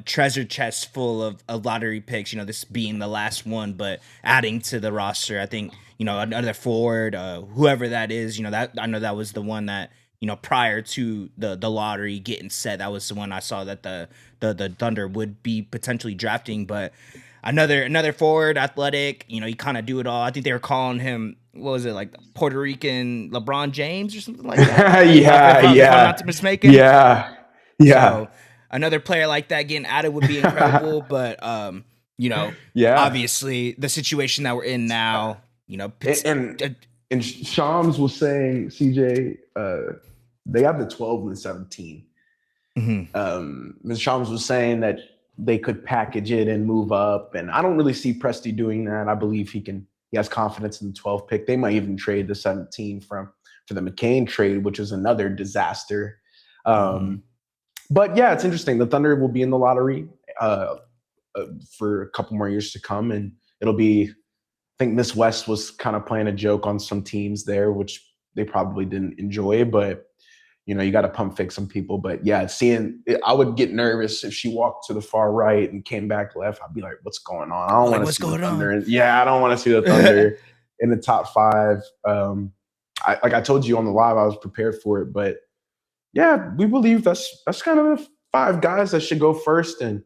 treasure chest full of lottery picks. This being the last one, but adding to the roster, I think another forward, whoever that is. That I know that was the one that prior to the lottery getting set, that was the one I saw that the Thunder would be potentially drafting. But another forward, athletic, he kind of do it all. I think they were calling him, what was it, like Puerto Rican LeBron James or something like that? If I'm not mistaken. Yeah. So another player like that getting added would be incredible. But Yeah. obviously the situation that we're in now, and Shams was saying, CJ, they have the 12 and the 17. Ms. Shams was saying that they could package it and move up, and I don't really see Presti doing that. I believe he has confidence in the 12 pick. They might even trade the 17 for the McCain trade, which is another disaster. But yeah, it's interesting. The Thunder will be in the lottery for a couple more years to come, and it'll be, I think Miss West was kind of playing a joke on some teams there, which they probably didn't enjoy, but you got to pump fake some people. But yeah, I would get nervous if she walked to the far right and came back left. I'd be like, what's going on? I don't want to see the Thunder. I don't want to see the Thunder in the top 5. Like I told you on the live, I was prepared for it, but yeah, we believe that's kind of the 5 guys that should go first. And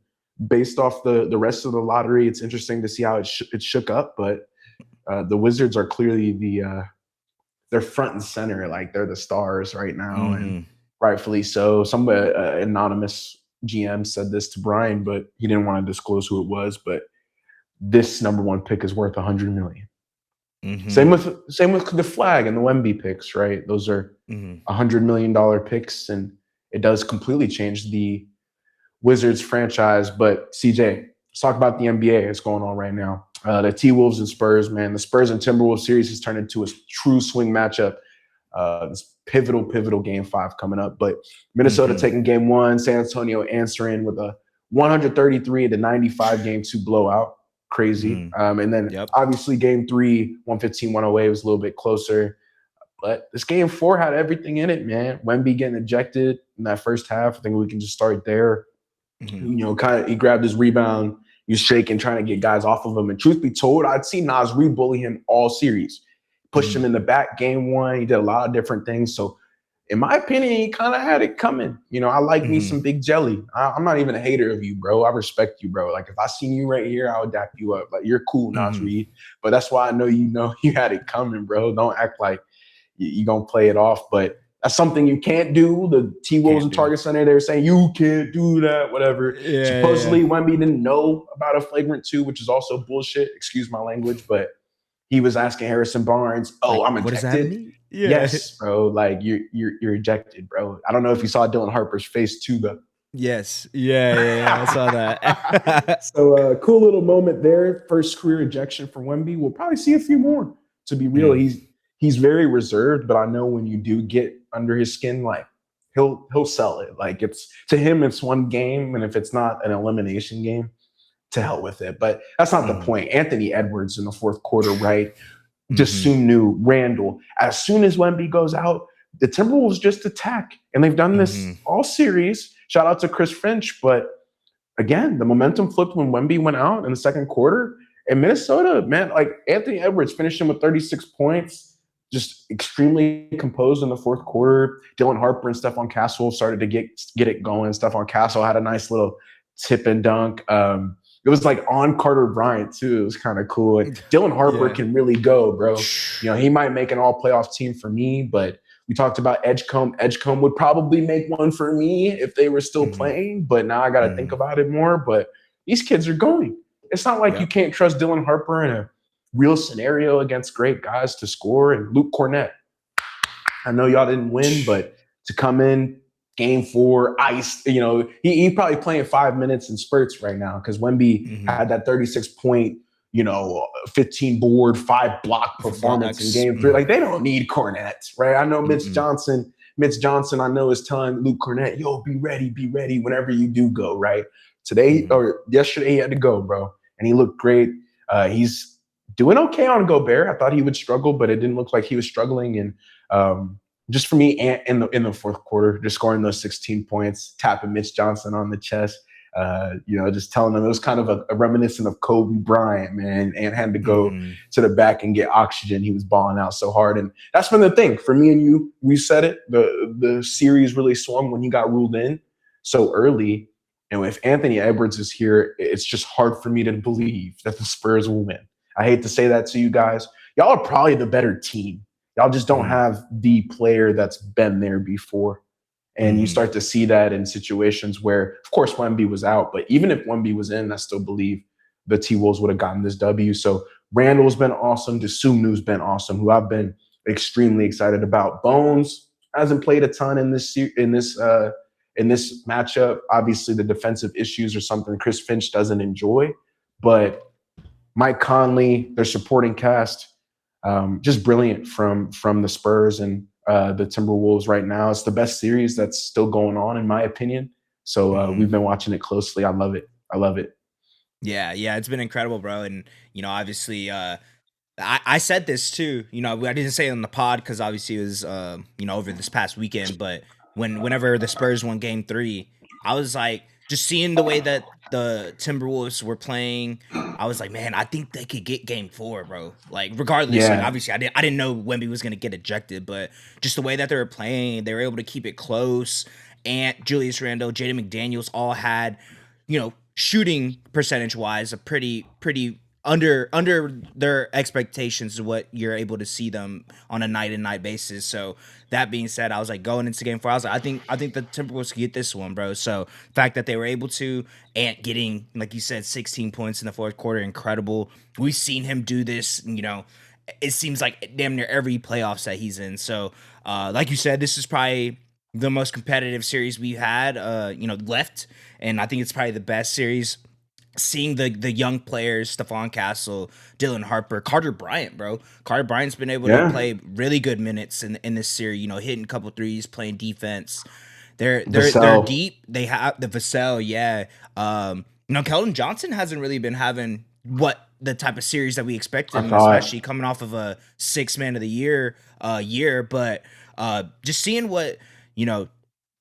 based off the rest of the lottery, it's interesting to see how it shook up. But the Wizards are clearly they're front and center, like they're the stars right now, and rightfully so. Some anonymous GM said this to Brian, but he didn't want to disclose who it was. But this number 1 pick is worth $100 million. Same with the Flag and the Wemby picks, right? Those are $100 million picks, and it does completely change the Wizards franchise. But CJ, let's talk about the NBA. It's going on right now. The T-Wolves and Spurs, man. The Spurs and Timberwolves series has turned into a true swing matchup. This pivotal game 5 coming up. But Minnesota taking game 1, San Antonio answering with a 133-95 game 2 blowout. Crazy. And then obviously game 3, 115-108 was a little bit closer. But this game 4 had everything in it, man. Wemby getting ejected in that first half. I think we can just start there. Kind of he grabbed his rebound. He was shaking, trying to get guys off of him. And truth be told, I'd seen Naz Reid bully him all series. Pushed him in the back game 1. He did a lot of different things. So in my opinion, he kind of had it coming. I like me some Big Jelly. I'm not even a hater of you, bro. I respect you, bro. Like, if I seen you right here, I would dap you up. Like, you're cool, Naz Reid. But that's why I know you had it coming, bro. Don't act like you're going to play it off. But that's something you can't do. The T-Wolves and Target Center, they were saying, you can't do that, whatever. Supposedly, Wemby didn't know about a flagrant 2, which is also bullshit. Excuse my language. But he was asking Harrison Barnes, I'm ejected. What does that mean? Yes, bro. Like, you're ejected, bro. I don't know if you saw Dylan Harper's face too, though. Yes. Yeah. I saw that. So cool little moment there. First career ejection for Wemby. We'll probably see a few more. To be real, he's very reserved, but I know when you do get under his skin, like he'll sell it. Like, it's to him, it's one game, and if it's not an elimination game, to hell with it. But that's not the point. Anthony Edwards in the fourth quarter, right? Just soon knew Randall. As soon as Wemby goes out, the Timberwolves just attack, and they've done this all series. Shout out to Chris Finch, but again, the momentum flipped when Wemby went out in the second quarter. And Minnesota, man, like Anthony Edwards finishing with 36 points, just extremely composed in the fourth quarter. Dylan Harper and Stephon Castle started to get it going. Stephon Castle had a nice little tip and dunk. It was like on Carter Bryant too. It was kind of cool. And Dylan Harper can really go, bro. He might make an all-playoff team for me, but we talked about Edgecombe. Edgecombe would probably make one for me if they were still playing, but now I got to think about it more. But these kids are going. It's not like you can't trust Dylan Harper in a real scenario against great guys to score. And Luke Cornett, I know y'all didn't win, but to come in game 4, iced, he's probably playing 5 minutes in spurts right now because Wemby had that 36-point, 15 board, 5 block performance in game 3. Like, they don't need Cornett, right? I know Mitch Johnson, I know, is telling Luke Cornett, yo, be ready whenever you do go, right? Today or yesterday, he had to go, bro. And he looked great. He's doing okay on Gobert. I thought he would struggle, but it didn't look like he was struggling. And just for me, in the fourth quarter, just scoring those 16 points, tapping Mitch Johnson on the chest, just telling him it was kind of a reminiscent of Kobe Bryant, man. And had to go to the back and get oxygen. He was balling out so hard, and that's been the thing for me and you. We said it. The series really swung when he got ruled in so early. And if Anthony Edwards is here, it's just hard for me to believe that the Spurs will win. I hate to say that to you guys. Y'all are probably the better team. Y'all just don't have the player that's been there before. And you start to see that in situations where, of course, Wemby was out. But even if Wemby was in, I still believe the T-Wolves would have gotten this W. So Randall's been awesome. Desumnu's been awesome, who I've been extremely excited about. Bones hasn't played a ton in this matchup. Obviously, the defensive issues are something Chris Finch doesn't enjoy. But Mike Conley, their supporting cast, just brilliant from the Spurs and the Timberwolves right now. It's the best series that's still going on, in my opinion. So we've been watching it closely. I love it. I love it. Yeah, it's been incredible, bro. And, obviously, I said this too. I didn't say it on the pod because obviously it was, over this past weekend. But whenever the Spurs won Game 3, I was like, just seeing the way that the Timberwolves were playing, I was like, man, I think they could get Game 4, bro. Like, regardless, like obviously, I didn't know Wemby was gonna get ejected, but just the way that they were playing, they were able to keep it close. And Julius Randle, Jaden McDaniels all had, shooting percentage wise, a pretty under their expectations of what you're able to see them on a night and night basis. So that being said, I was like, going into Game 4, I was like, I think the Timberwolves could get this one, bro. So the fact that they were able to, and getting, like you said, 16 points in the fourth quarter, incredible. We've seen him do this, it seems like damn near every playoffs that he's in. So like you said, this is probably the most competitive series we've had left, and I think it's probably the best series. Seeing the young players, Stephon Castle, Dylan Harper, Carter Bryant, bro. Carter Bryant's been able to play really good minutes in this series, hitting a couple threes, playing defense. They're deep. They have the Vassell, yeah. Keldon Johnson hasn't really been having the type of series that we expected him, especially coming off of a 6 man of the year but just seeing what,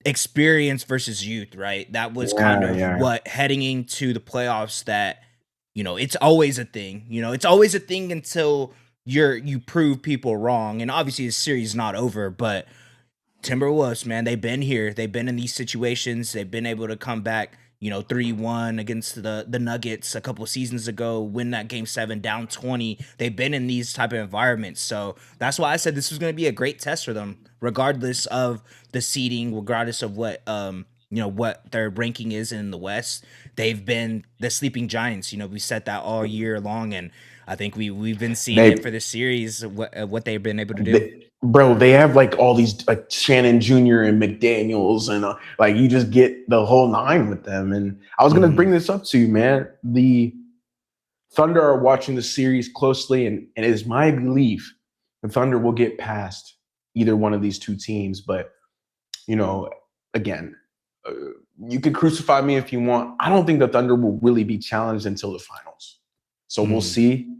experience versus youth, right? That was kind of what heading into the playoffs that, it's always a thing. It's always a thing until you prove people wrong. And obviously the series is not over, but Timberwolves, man, they've been here. They've been in these situations. They've been able to come back, 3-1 against the Nuggets a couple of seasons ago, win that Game 7 down 20. They've been in these type of environments. So that's why I said this was going to be a great test for them, regardless of the seeding, regardless of what what their ranking is in the West. They've been the sleeping giants. We said that all year long, and I think we've been seeing it for the series, what they've been able to do. They have like all these like Shannon Jr. and McDaniels, and like you just get the whole nine with them. And I was going to bring this up to you, man. The Thunder are watching the series closely, and it is my belief the Thunder will get past either one of these two teams. But, again, you can crucify me if you want. I don't think the Thunder will really be challenged until the finals. So we'll see.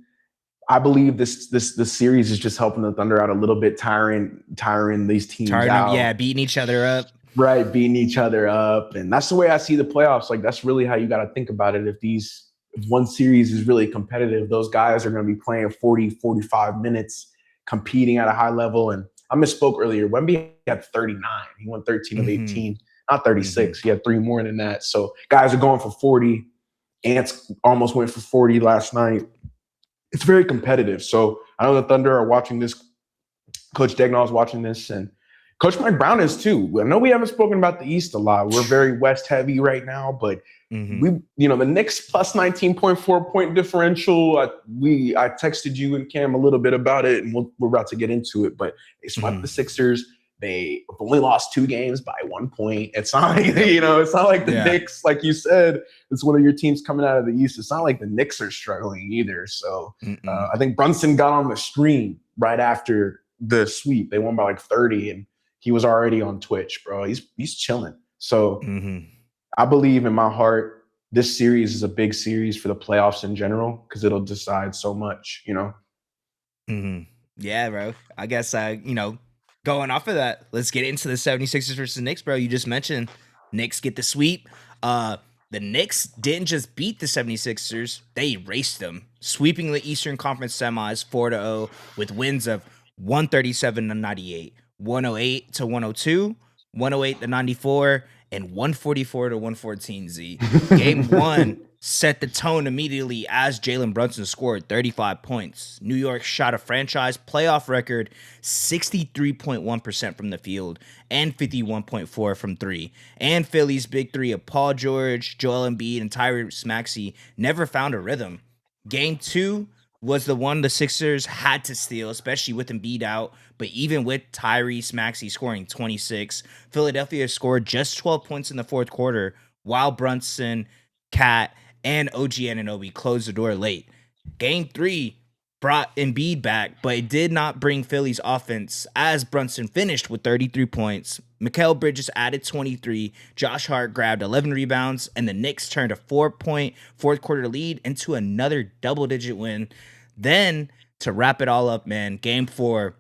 I believe this series is just helping the Thunder out a little bit, tiring these teams out. Beating each other up. Right, beating each other up. And that's the way I see the playoffs. Like, that's really how you got to think about it. If one series is really competitive, those guys are going to be playing 40, 45 minutes, competing at a high level. And I misspoke earlier. Wemby had 39. He won 13 of 18, not 36. He had 3 more than that. So guys are going for 40. Ants almost went for 40 last night. It's very competitive. So I know the Thunder are watching this. Coach Dagnall is watching this, and Coach Mike Brown is too. I know we haven't spoken about the East a lot. We're very West heavy right now, but the Knicks plus 19.4 point differential. I texted you and Cam a little bit about it, and we're about to get into it. But they swept the Sixers. They only lost 2 games by 1 point. It's not like it's not like the Knicks, like you said. It's one of your teams coming out of the East. It's not like the Knicks are struggling either. So I think Brunson got on the stream right after the sweep. They won by like 30, and he was already on Twitch, bro. He's chilling. So I believe in my heart this series is a big series for the playoffs in general because it'll decide so much, you know? Mhm. Yeah, bro. I guess, going off of that, let's get into the 76ers versus Knicks, bro. You just mentioned Knicks get the sweep. Uh, the Knicks didn't just beat the 76ers, they erased them, sweeping the Eastern Conference semis 4-0 with wins of 137 to 98, 108 to 102, 108 to 94, and 144 to 114, Z. Game one set the tone immediately as Jalen Brunson scored 35 points. New York shot a franchise playoff record 63.1% from the field and 51.4 from three. And Philly's big three of Paul George, Joel Embiid, and Tyrese Maxey never found a rhythm. Game two was the one the Sixers had to steal, especially with Embiid out. But even with Tyrese Maxey scoring 26, Philadelphia scored just 12 points in the fourth quarter, while Brunson, Cat, and OG Anunoby closed the door late. Game three brought Embiid back, but it did not bring Philly's offense as Brunson finished with 33 points. Mikal Bridges added 23. Josh Hart grabbed 11 rebounds, and the Knicks turned a 4-point fourth quarter lead into another double-digit win. Then, to wrap it all up, man, game four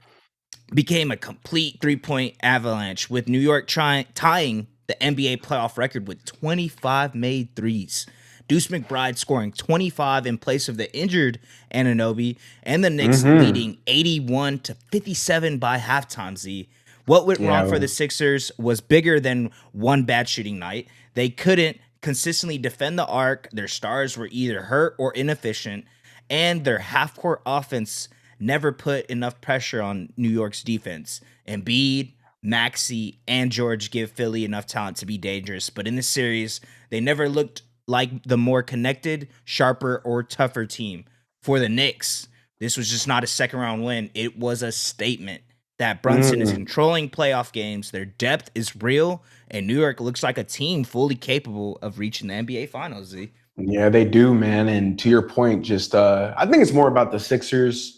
became a complete 3-point avalanche with New York tying the NBA playoff record with 25 made threes. Deuce McBride scoring 25 in place of the injured Anunoby, and the Knicks Mm-hmm. leading 81 to 57 by halftime. Z. What went wrong Yeah. for the Sixers was bigger than one bad shooting night. They couldn't consistently defend the arc. Their stars were either hurt or inefficient, and their half-court offense never put enough pressure on New York's defense. Embiid, Maxey, and George give Philly enough talent to be dangerous, but in the series, they never looked like the more connected, sharper, or tougher team. For the Knicks, this was just not a second round win. It was a statement that Brunson is Mm. controlling playoff games, their depth is real, and New York looks like a team fully capable of reaching the NBA Finals, Z. Yeah, they do, man. And to your point, just I think it's more about the Sixers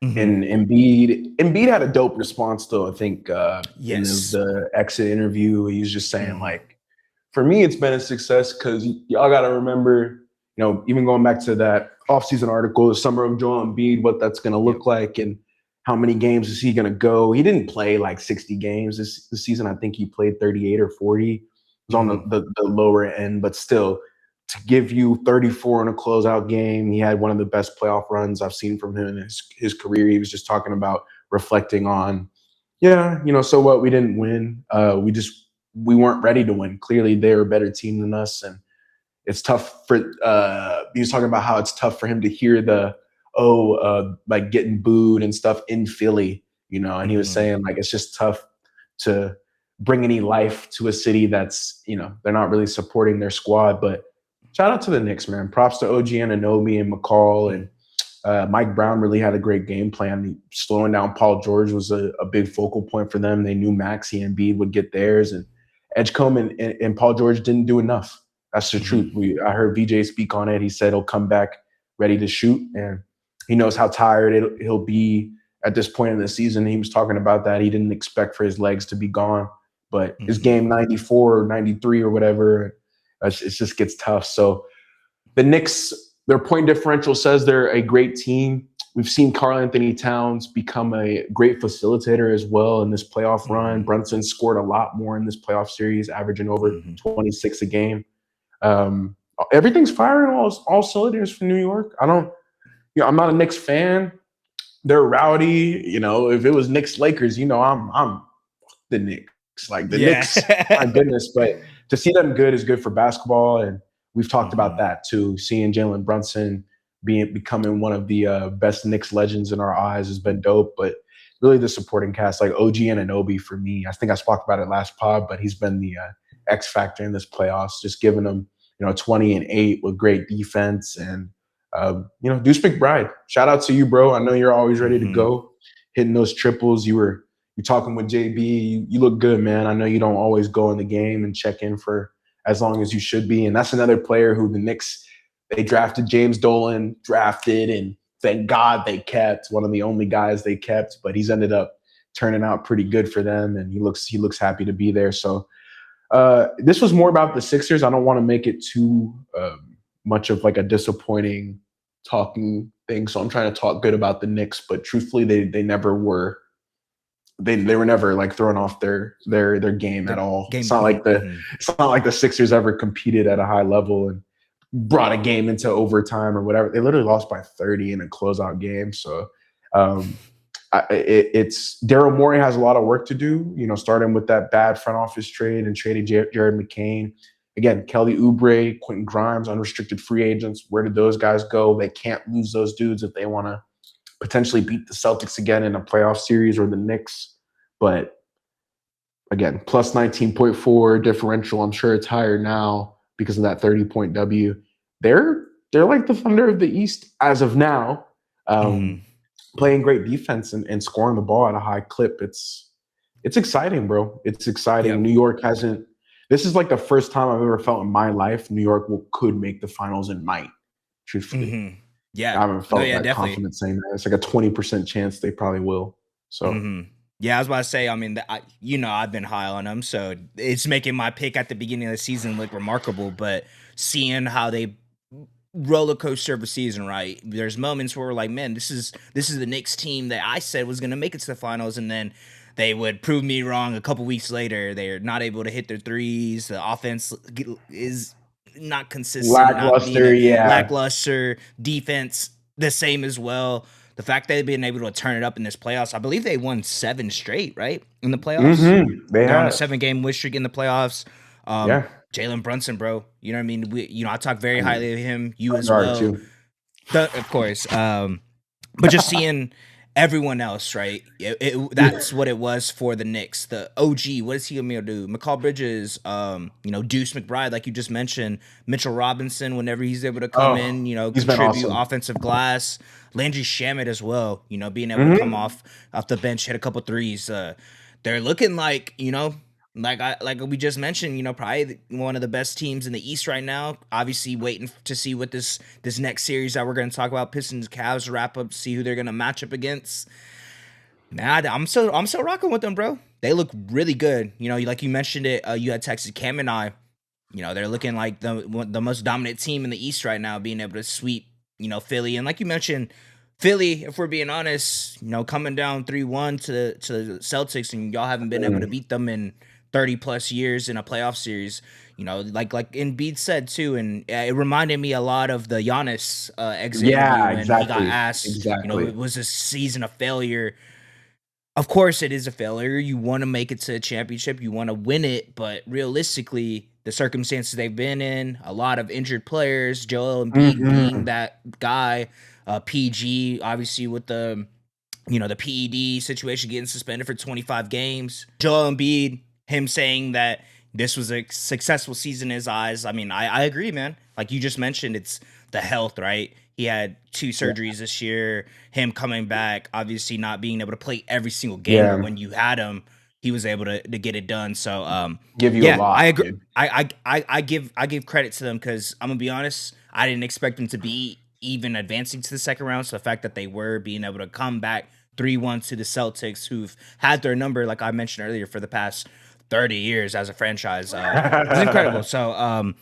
Mm-hmm. and Embiid. Embiid had a dope response, though. I think in Yes. the exit interview, he was just saying Mm-hmm. like, for me, it's been a success because y'all got to remember, even going back to that offseason article, the summer of Joel Embiid, what that's going to Yep. look like and how many games is he going to go. He didn't play like 60 games this season. I think he played 38 or 40. It was on Mm-hmm. the lower end, but still, to give you 34 in a closeout game, he had one of the best playoff runs I've seen from him in his career. He was just talking about reflecting on, yeah, so what? We didn't win. We weren't ready to win. Clearly, they're a better team than us, and it's tough for. He was talking about how it's tough for him to hear the like getting booed and stuff in Philly, and he was Mm-hmm. saying like it's just tough to bring any life to a city that's they're not really supporting their squad. But shout out to the Knicks, man. Props to OG Anunoby and McCall and Mike Brown really had a great game plan. Slowing down Paul George was a big focal point for them. They knew Maxey and Embiid would get theirs, and Edgecombe and Paul George didn't do enough. That's the truth. Mm-hmm. I heard VJ speak on it. He said he'll come back ready to shoot, and he knows how tired he'll be at this point in the season. He was talking about that. He didn't expect for his legs to be gone, but his Mm-hmm. game 94 or 93 or whatever, it just gets tough. So the Knicks, their point differential says they're a great team. We've seen Karl Anthony Towns become a great facilitator as well in this playoff run. Mm-hmm. Brunson scored a lot more in this playoff series, averaging over Mm-hmm. 26 a game. Um, Everything's firing all cylinders for New York. I'm not a Knicks fan. They're rowdy. If it was Knicks Lakers, I'm the Knicks. Like the Yeah. Knicks, my goodness. But to see them good is good for basketball, and we've talked about Mm-hmm. that too. Seeing Jalen Brunson becoming one of the best Knicks legends in our eyes has been dope. But really, the supporting cast like OG Anunoby for me, I think I spoke about it last pod, but he's been the X factor in this playoffs, just giving them 20 and 8 with great defense and Deuce McBride. Shout out to you, bro. I know you're always ready to Mm-hmm. go, hitting those triples. You're talking with JB. You look good, man. I know you don't always go in the game and check in for as long as you should be. And that's another player who the Knicks, they drafted James Dolan, and thank God they kept one of the only guys they kept, but he's ended up turning out pretty good for them. And he looks happy to be there. So This was more about the Sixers. I don't want to make it too much of like a disappointing talking thing. So I'm trying to talk good about the Knicks, but truthfully, they never were. They were never like throwing off their game at The all. game. It's not like the Sixers ever competed at a high level and brought a game into overtime or whatever. They literally lost by 30 in a closeout game. So it's Daryl Morey has a lot of work to do, starting with that bad front office trade and trading Jared McCain. Again, Kelly Oubre, Quentin Grimes, unrestricted free agents. Where did those guys go? They can't lose those dudes if they want to potentially beat the Celtics again in a playoff series or the Knicks. But again, plus 19.4 differential. I'm sure it's higher now because of that 30-point W. They're like the Thunder of the East as of now. Playing great defense and scoring the ball at a high clip. It's exciting, bro. It's exciting. Yep. New York hasn't. This is like the first time I've ever felt in my life New York could make the finals and might. Truthfully, yeah, I haven't felt that definitely. confident saying that. It's like a 20% chance they probably will. So. Yeah, I was about to say. I mean, I've been high on them, so it's making my pick at the beginning of the season look remarkable. But seeing how they roller coaster of a season, right? There's moments where we're like, man, this is the Knicks team that I said was going to make it to the finals, and then they would prove me wrong a couple weeks later. They're not able to hit their threes. The offense is not consistent. Lackluster, Lackluster. Defense, the same as well. The fact that they've been able to turn it up in this playoffs, I believe they won 7 straight, right? In the playoffs. They're on a 7-game win streak in the playoffs. Jalen Brunson, bro. You know what I mean? I talk very highly of him. You as well. Too. Of course. But just seeing everyone else, right? That's what it was for the Knicks. The OG, what is he going to do? McCall Bridges, Deuce McBride, like you just mentioned. Mitchell Robinson, whenever he's able to come in, contribute offensive glass. Landry Shamet as well, being able to come off the bench, hit a couple threes. They're looking like, like we just mentioned, probably one of the best teams in the East right now. Obviously, waiting to see what this next series that we're going to talk about, Pistons Cavs wrap up, see who they're going to match up against. Man, I'm still rocking with them, bro. They look really good. Like you mentioned it, you had texted Cam and I. They're looking like the most dominant team in the East right now, being able to sweep Philly. And like you mentioned, Philly, if we're being honest, coming down 3-1 to the Celtics, and y'all haven't been able to beat them in 30 plus years in a playoff series. Like Embiid said too, and it reminded me a lot of the Giannis exit interview when he got asked, was this season a failure? Of course it is a failure. You want to make it to a championship, you want to win it, but realistically, the circumstances they've been in, a lot of injured players, Joel Embiid being that guy, PG, obviously with the PED situation, getting suspended for 25 games. Joel Embiid, him saying that this was a successful season in his eyes. I mean, I agree, man. Like you just mentioned, it's the health, right? He had 2 surgeries this year. Him coming back, obviously not being able to play every single game, but when you had him, he was able to get it done. So, give you a lot. I agree. I give credit to them because I'm gonna be honest. I didn't expect them to be even advancing to the second round. So the fact that they were being able to come back 3-1 to the Celtics, who've had their number, like I mentioned earlier, for the past 30 years as a franchise, is incredible. So,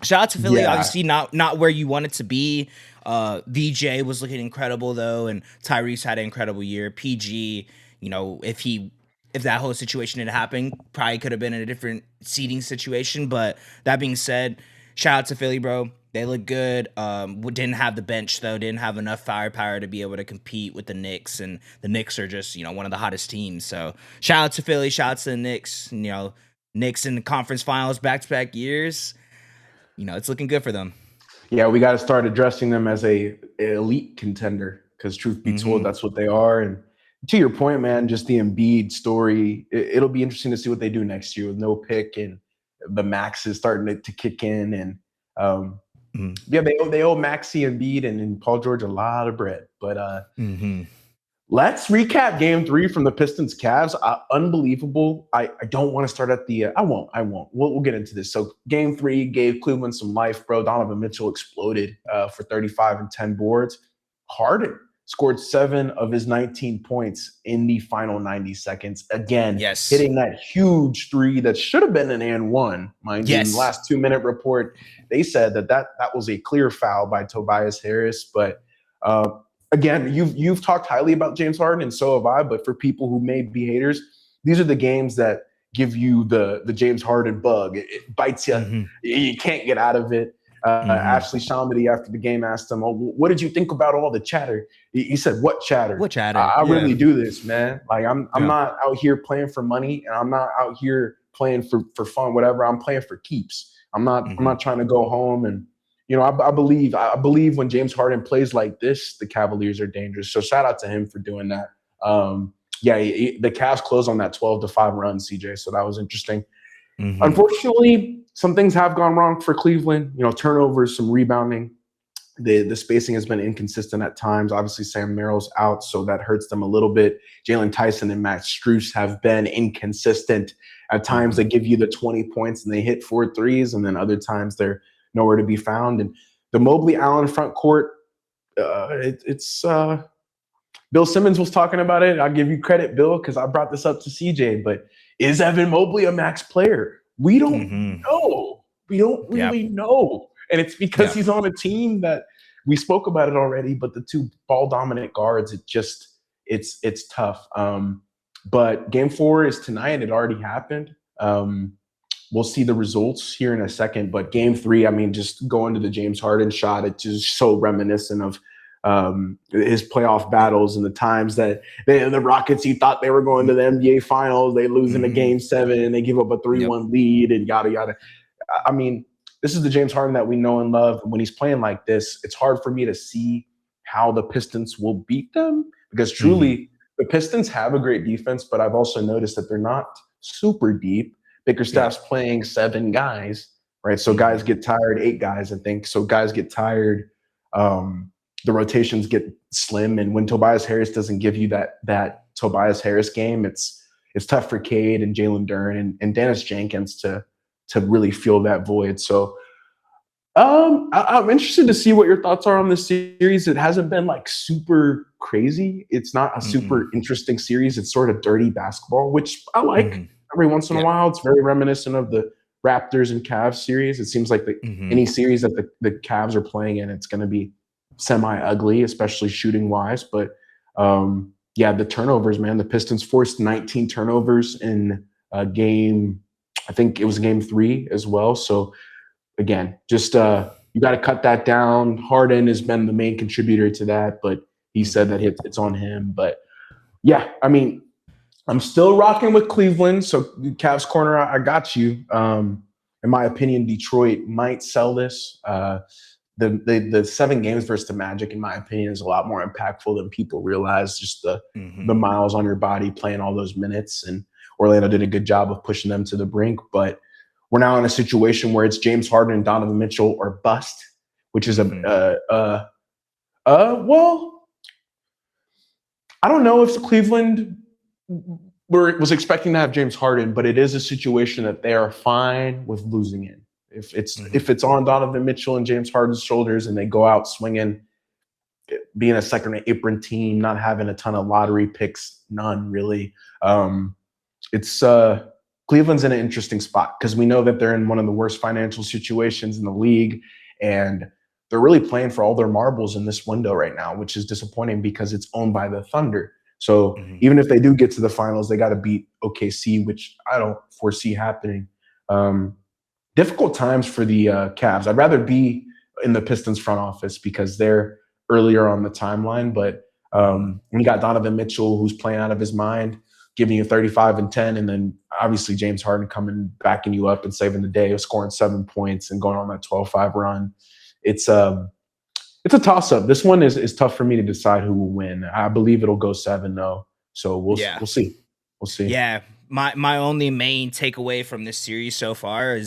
shout out to Philly. Obviously, not where you want it to be. VJ was looking incredible though, and Tyrese had an incredible year. PG, if that whole situation had happened, probably could have been in a different seeding situation. But that being said, shout out to Philly, bro. They look good. Didn't have the bench though. Didn't have enough firepower to be able to compete with the Knicks, and the Knicks are just one of the hottest teams. So shout out to Philly. Shout out to the Knicks. Knicks in the conference finals back-to-back years. It's looking good for them. Yeah, we got to start addressing them as a elite contender because truth be told, that's what they are. And to your point, man, just the Embiid story, it'll be interesting to see what they do next year with no pick and the max is starting to kick in. And they owe Maxey, Embiid, and Paul George a lot of bread. But let's recap Game 3 from the Pistons Cavs. Unbelievable. I don't want to start at the. I won't. We'll get into this. So Game 3 gave Cleveland some life, bro. Donovan Mitchell exploded for 35 and 10 boards. Harden scored 7 of his 19 points in the final 90 seconds. Again, Yes. hitting that huge three that should have been an and one, mind you. In the Yes. last 2-minute report, they said that was a clear foul by Tobias Harris. But again, you've talked highly about James Harden, and so have I. But for people who may be haters, these are the games that give you the James Harden bug. It bites you. Mm-hmm. You can't get out of it. Mm-hmm. Ashley Shamedy after the game asked him, "Oh, what did you think about all the chatter?" He said, "What chatter? What chatter? I Yeah. really do this, man. Like I'm Yeah. not out here playing for money, and I'm not out here playing for fun. Whatever. I'm playing for keeps. I'm not trying to go home and." I believe when James Harden plays like this, the Cavaliers are dangerous. So shout out to him for doing that. The Cavs closed on that 12-5 run, CJ. So that was interesting. Mm-hmm. Unfortunately, some things have gone wrong for Cleveland. Turnovers, some rebounding. The spacing has been inconsistent at times. Obviously, Sam Merrill's out, so that hurts them a little bit. Jalen Tyson and Max Strus have been inconsistent. At times, they give you the 20 points and they hit 4 threes, and then other times they're nowhere to be found. And the Mobley-Allen front court, it's Bill Simmons was talking about it. I'll give you credit, Bill, because I brought this up to CJ. But is Evan Mobley a max player? We don't know. We don't really know. And it's because he's on a team that we spoke about it already, but the two ball dominant guards, it's tough. But game 4 is tonight. It already happened. We'll see the results here in a second. But game 3, I mean, just going to the James Harden shot, it's just so reminiscent of his playoff battles and the times that the Rockets, you thought they were going to the NBA Finals. They lose in a game 7 and they give up a 3-1 lead and yada, yada. I mean, this is the James Harden that we know and love. When he's playing like this, it's hard for me to see how the Pistons will beat them because truly the Pistons have a great defense, but I've also noticed that they're not super deep. Bickerstaff's playing 7 guys, right? So guys get tired, 8 guys, I think. So guys get tired. The rotations get slim. And when Tobias Harris doesn't give you that Tobias Harris game, it's tough for Cade and Jalen Duren and Dennis Jenkins to really fill that void. So I'm interested to see what your thoughts are on this series. It hasn't been like super crazy. It's not a super interesting series. It's sort of dirty basketball, which I like. Every once in a while, it's very reminiscent of the Raptors and Cavs series. It seems like any series that the Cavs are playing in, it's going to be semi-ugly, especially shooting-wise. But, the turnovers, man. The Pistons forced 19 turnovers in a game. I think it was game 3 as well. So, again, just you got to cut that down. Harden has been the main contributor to that, but he said that it's on him. But, yeah, I mean, I'm still rocking with Cleveland. So, Cavs corner, I got you. In my opinion, Detroit might sell this. The 7 games versus the Magic, in my opinion, is a lot more impactful than people realize. Just the miles on your body, playing all those minutes, and Orlando did a good job of pushing them to the brink. But we're now in a situation where it's James Harden and Donovan Mitchell or bust, which is well, I don't know if Cleveland was expecting to have James Harden, but it is a situation that they are fine with losing in. If it's on Donovan Mitchell and James Harden's shoulders and they go out swinging, being a second apron team, not having a ton of lottery picks, none really. It's Cleveland's in an interesting spot because we know that they're in one of the worst financial situations in the league, and they're really playing for all their marbles in this window right now, which is disappointing because it's owned by the Thunder. So even if they do get to the finals, they got to beat OKC, which I don't foresee happening. Difficult times for the Cavs. I'd rather be in the Pistons front office because they're earlier on the timeline. But when you got Donovan Mitchell, who's playing out of his mind, giving you 35 and 10, and then obviously James Harden coming, backing you up and saving the day, scoring 7 points and going on that 12-5 run. It's a toss-up. This one is tough for me to decide who will win. I believe it'll go 7, though. So we'll see. We'll see. Yeah. My only main takeaway from this series so far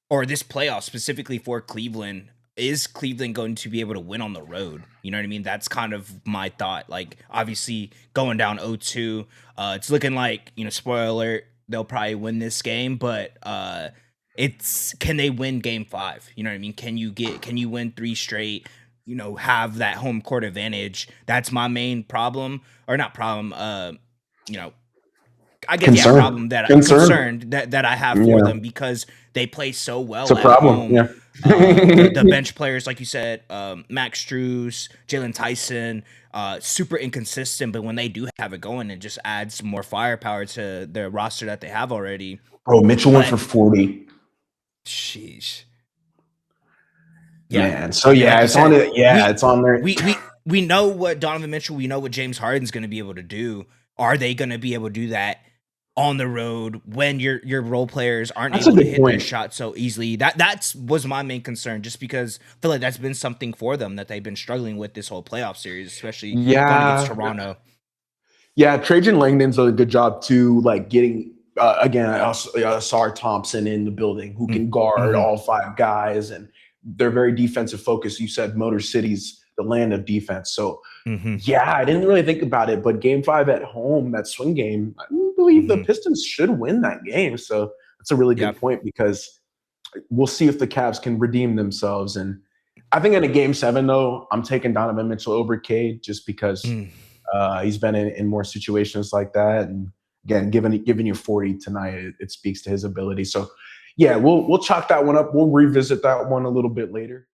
or this playoff specifically for Cleveland, is Cleveland going to be able to win on the road? You know what I mean? That's kind of my thought. Like, obviously, going down 0-2, it's looking like, spoiler alert, they'll probably win this game, but can they win game 5? You know what I mean? Can you win 3 straight? have that home court advantage. That's my main problem, or not problem. You know, I guess yeah, Concern. problem that Concern. concerned that I have for Yeah. them because they play so It's well a at problem. home. Yeah. The bench players, like you said, Max Strus, Jalen Tyson, super inconsistent, but when they do have it going, it just adds more firepower to their roster that they have already. Bro, Mitchell went But for 40. sheesh, yeah, Man. So I mean, like yeah, you it's on said, it. Yeah, it's on there. we know what Donovan Mitchell, we know what James Harden's going to be able to do. Are they going to be able to do that on the road when your role players aren't That's a able to good hit their point. shot so easily? That's was my main concern, just because I feel like that's been something for them that they've been struggling with this whole playoff series, especially going against Yeah. Toronto. Yeah, Trajan Langdon's done a good job too, like getting again Sar Thompson in the building who can guard Mm-hmm. all five guys, and they're very defensive focused. You said Motor City's the land of defense, so Mm-hmm. yeah, I didn't really think about it, but Game 5 at home, that swing game, I believe the Mm-hmm. Pistons should win that game. So that's a really Yeah. good point because we'll see if the Cavs can redeem themselves. And I think in a Game 7 though, I'm taking Donovan Mitchell over Cade just because Mm. he's been in more situations like that, and again, giving you 40 tonight, it speaks to his ability. So, yeah, we'll chalk that one up. We'll revisit that one a little bit later.